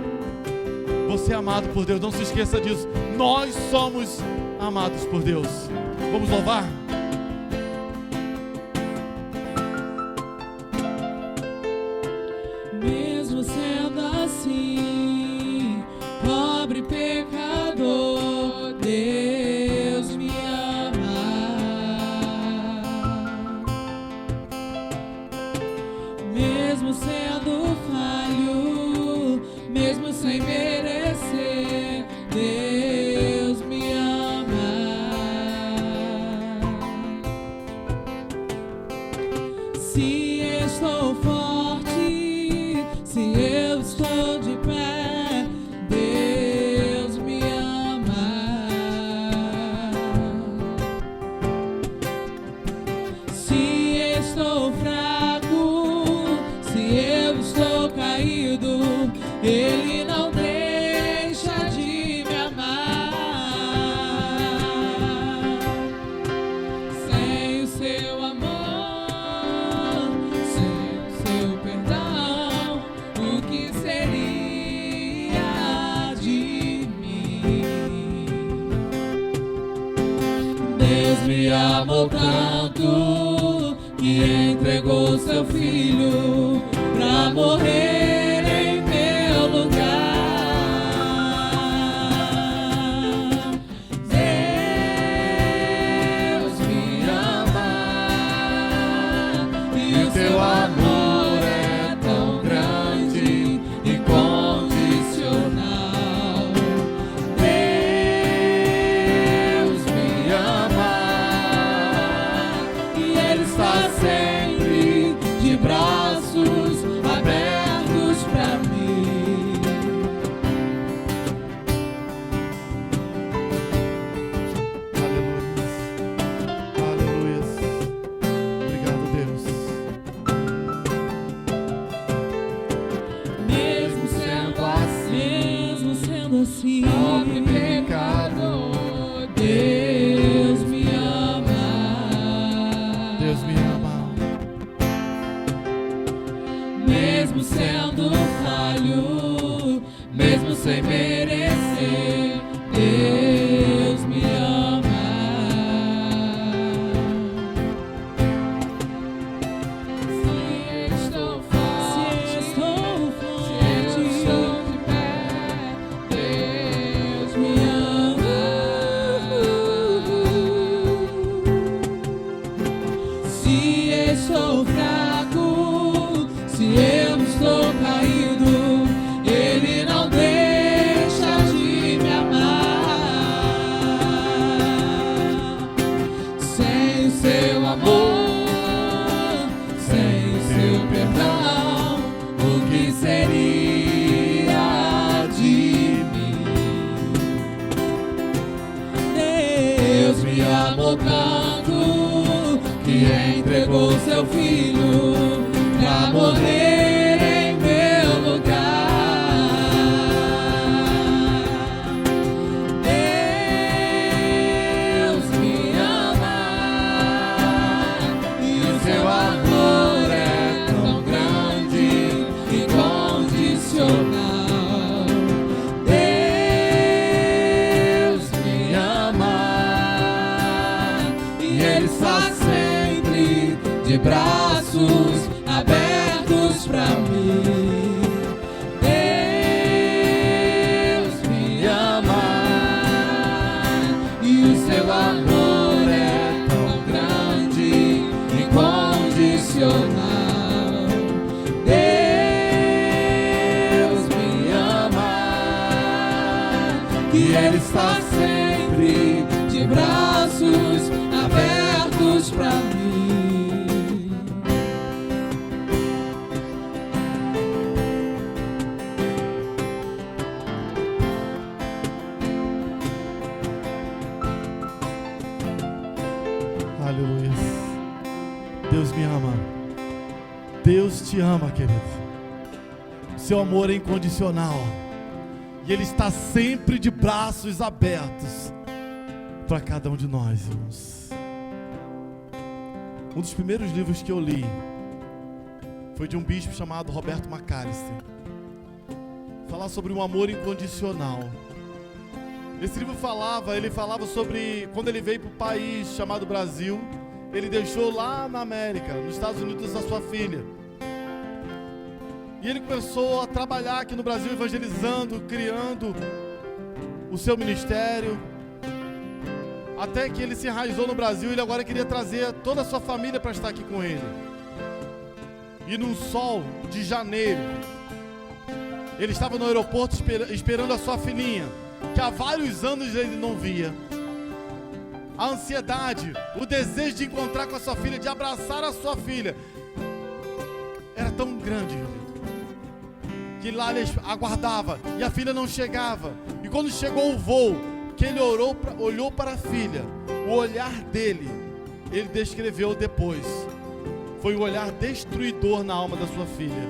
Você é amado por Deus. Não se esqueça disso. Nós somos amados por Deus. Vamos louvar? Mesmo sendo assim, pobre pecador, Deus me ama. Mesmo sendo falho, mesmo sem merecer, Deus me ama. Se estou forte, se eu estou de pé, Deus me ama. Se estou fraco, se eu estou caído, Ele não deixa de me amar. Sem o Seu amor, sem o Seu perdão, o que seria de mim? Deus me amou tanto que entregou Seu Filho pra morrer em meu lugar. Deus me ama e o Seu amor é tão grande, incondicional. Deus me ama e Ele está sempre de braços abertos dizendo assim: pobre pecador, Deus me ama. Deus me ama. Mesmo sendo falho, mesmo sem merecer, Deus me ama. Se estou forte, se eu estou de pé, Deus me ama. Se estou fraco, se eu estou caído, Ele não deixa de me amar. Sem o seu amor, sem o seu perdão, o que seria de mim? Deus me amou tanto que entregou seu filho pra morrer em meu lugar. Deus me ama e o seu amor é tão grande e incondicional. Deus me ama e Ele está sempre de braços abertos pra mim. Deus me ama e o seu amor é tão grande, incondicional. Deus me ama e Ele está sempre de braços abertos pra mim. Aleluia. Deus me ama. Deus te ama, querido. Seu amor é incondicional. E Ele está sempre de braços abertos para cada um de nós, irmãos. Um dos primeiros livros que eu li foi de um bispo chamado Roberto McAllister. Falar sobre um amor incondicional. Esse livro ele falava sobre quando ele veio para o país chamado Brasil. Ele deixou lá na América, nos Estados Unidos, a sua filha. E ele começou a trabalhar aqui no Brasil, evangelizando, criando o seu ministério. Até que ele se enraizou no Brasil, ele agora queria trazer toda a sua família para estar aqui com ele. E num sol de janeiro, ele estava no aeroporto esperando a sua filhinha, que há vários anos ele não via. A ansiedade, o desejo de encontrar com a sua filha, de abraçar a sua filha, era tão grande, que lá ele aguardava e a filha não chegava. E quando chegou o voo, que ele olhou para a filha, o olhar dele, ele descreveu depois, foi um olhar destruidor na alma da sua filha.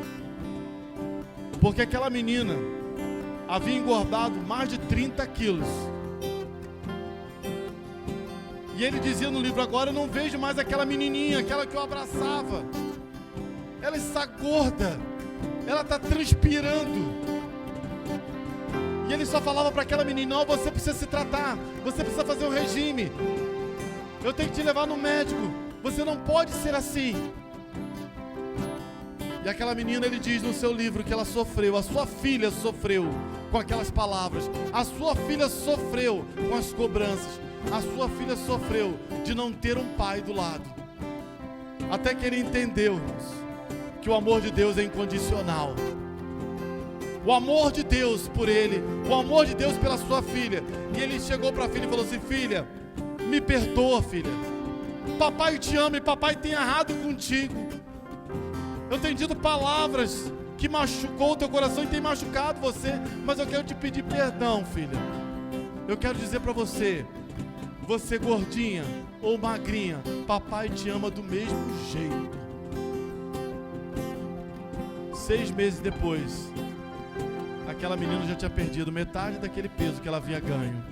Porque aquela menina havia engordado mais de 30 quilos. E ele dizia no livro: agora eu não vejo mais aquela menininha, aquela que eu abraçava. Ela está gorda, ela está transpirando. E ele só falava para aquela menina: não, você precisa se tratar, você precisa fazer um regime, eu tenho que te levar no médico, você não pode ser assim. E aquela menina, ele diz no seu livro que ela sofreu, a sua filha sofreu com aquelas palavras, a sua filha sofreu com as cobranças, a sua filha sofreu de não ter um pai do lado. Até que ele entendeu, irmãos, que o amor de Deus é incondicional. O amor de Deus por ele, o amor de Deus pela sua filha. E ele chegou para a filha e falou assim: filha, me perdoa, filha. Papai te ama e papai tem errado contigo. Eu tenho dito palavras que machucou o teu coração e tem machucado você, mas eu quero te pedir perdão, filha. Eu quero dizer para você, você gordinha ou magrinha, papai te ama do mesmo jeito. 6 meses depois, aquela menina já tinha perdido metade daquele peso que ela havia ganho.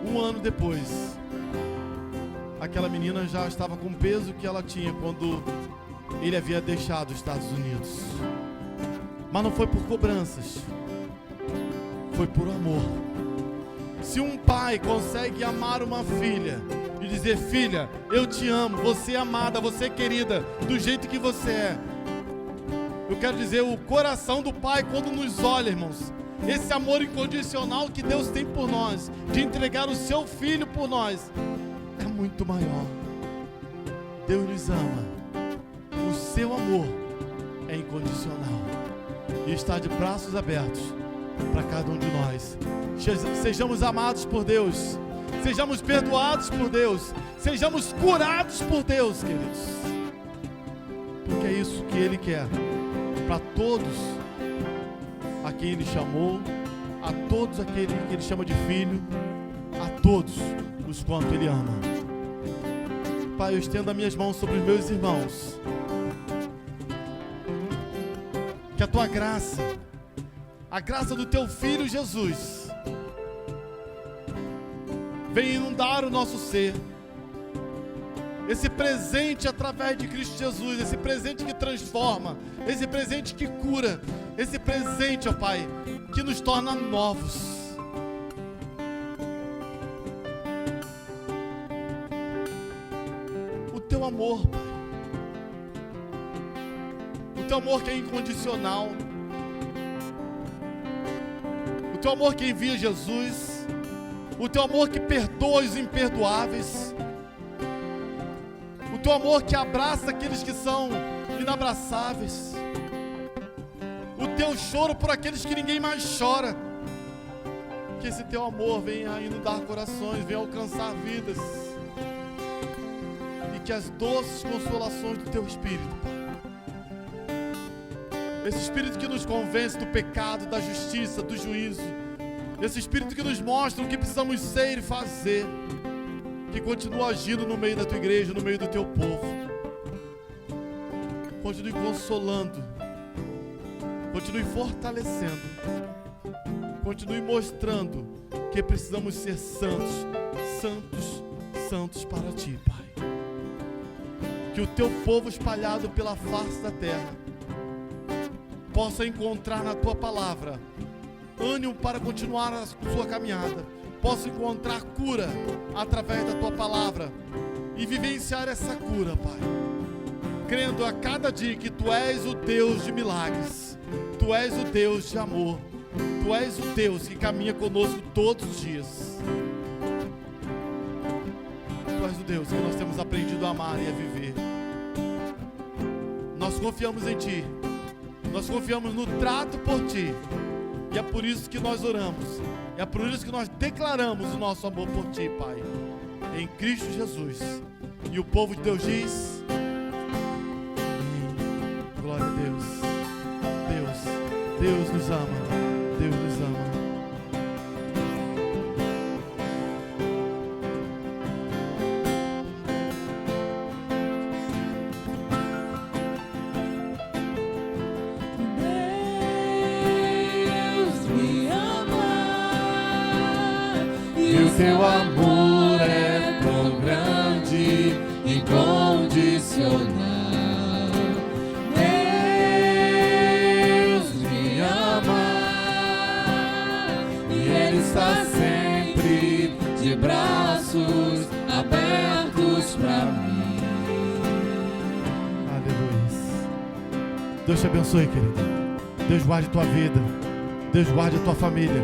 Um ano depois, aquela menina já estava com o peso que ela tinha quando ele havia deixado os Estados Unidos. Mas não foi por cobranças, foi por amor. Se um pai consegue amar uma filha e dizer: filha, eu te amo, você é amada, você é querida, do jeito que você é. Eu quero dizer, o coração do pai quando nos olha, irmãos, esse amor incondicional que Deus tem por nós, de entregar o seu filho por nós, é muito maior. Deus nos ama. O seu amor é incondicional e está de braços abertos para cada um de nós. Sejamos amados por Deus, sejamos perdoados por Deus, sejamos curados por Deus, queridos, porque é isso que Ele quer para todos a quem Ele chamou, a todos aquele que Ele chama de filho, a todos os quanto Ele ama. Pai, eu estendo as minhas mãos sobre os meus irmãos, que a Tua graça, a graça do Teu Filho Jesus, venha inundar o nosso ser, esse presente através de Cristo Jesus, esse presente que transforma, esse presente que cura, esse presente, ó Pai, que nos torna novos. O Teu amor, Pai, o Teu amor que é incondicional, o Teu amor que envia Jesus, o Teu amor que perdoa os imperdoáveis, o Teu amor que abraça aqueles que são inabraçáveis, o Teu choro por aqueles que ninguém mais chora. Que esse Teu amor venha inundar corações, venha alcançar vidas, e que as doces consolações do Teu Espírito, Pai, esse Espírito que nos convence do pecado, da justiça, do juízo, esse Espírito que nos mostra o que precisamos ser e fazer, que continua agindo no meio da Tua igreja, no meio do Teu povo, continue consolando, continue fortalecendo, continue mostrando que precisamos ser santos, santos, santos para Ti, Pai. Que o Teu povo espalhado pela face da terra possa encontrar na Tua palavra ânimo para continuar a sua caminhada, possa encontrar cura através da Tua palavra e vivenciar essa cura, Pai, crendo a cada dia que Tu és o Deus de milagres, Tu és o Deus de amor, Tu és o Deus que caminha conosco todos os dias. Tu és o Deus que nós temos aprendido a amar e a viver. Nós confiamos em Ti, nós confiamos no trato por Ti, e é por isso que nós oramos, é por isso que nós declaramos o nosso amor por Ti, Pai, em Cristo Jesus. E o povo de Deus diz: amém. Glória a Deus. Deus nos ama, Deus nos ama. Teu amor é tão grande, incondicional. Deus me ama e Ele está sempre de braços abertos para mim. Aleluia. Deus te abençoe, querido. Deus guarde tua vida, Deus guarde a tua família,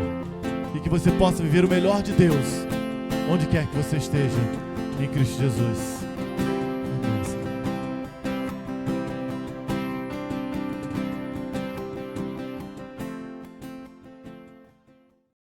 e que você possa viver o melhor de Deus onde quer que você esteja, em Cristo Jesus.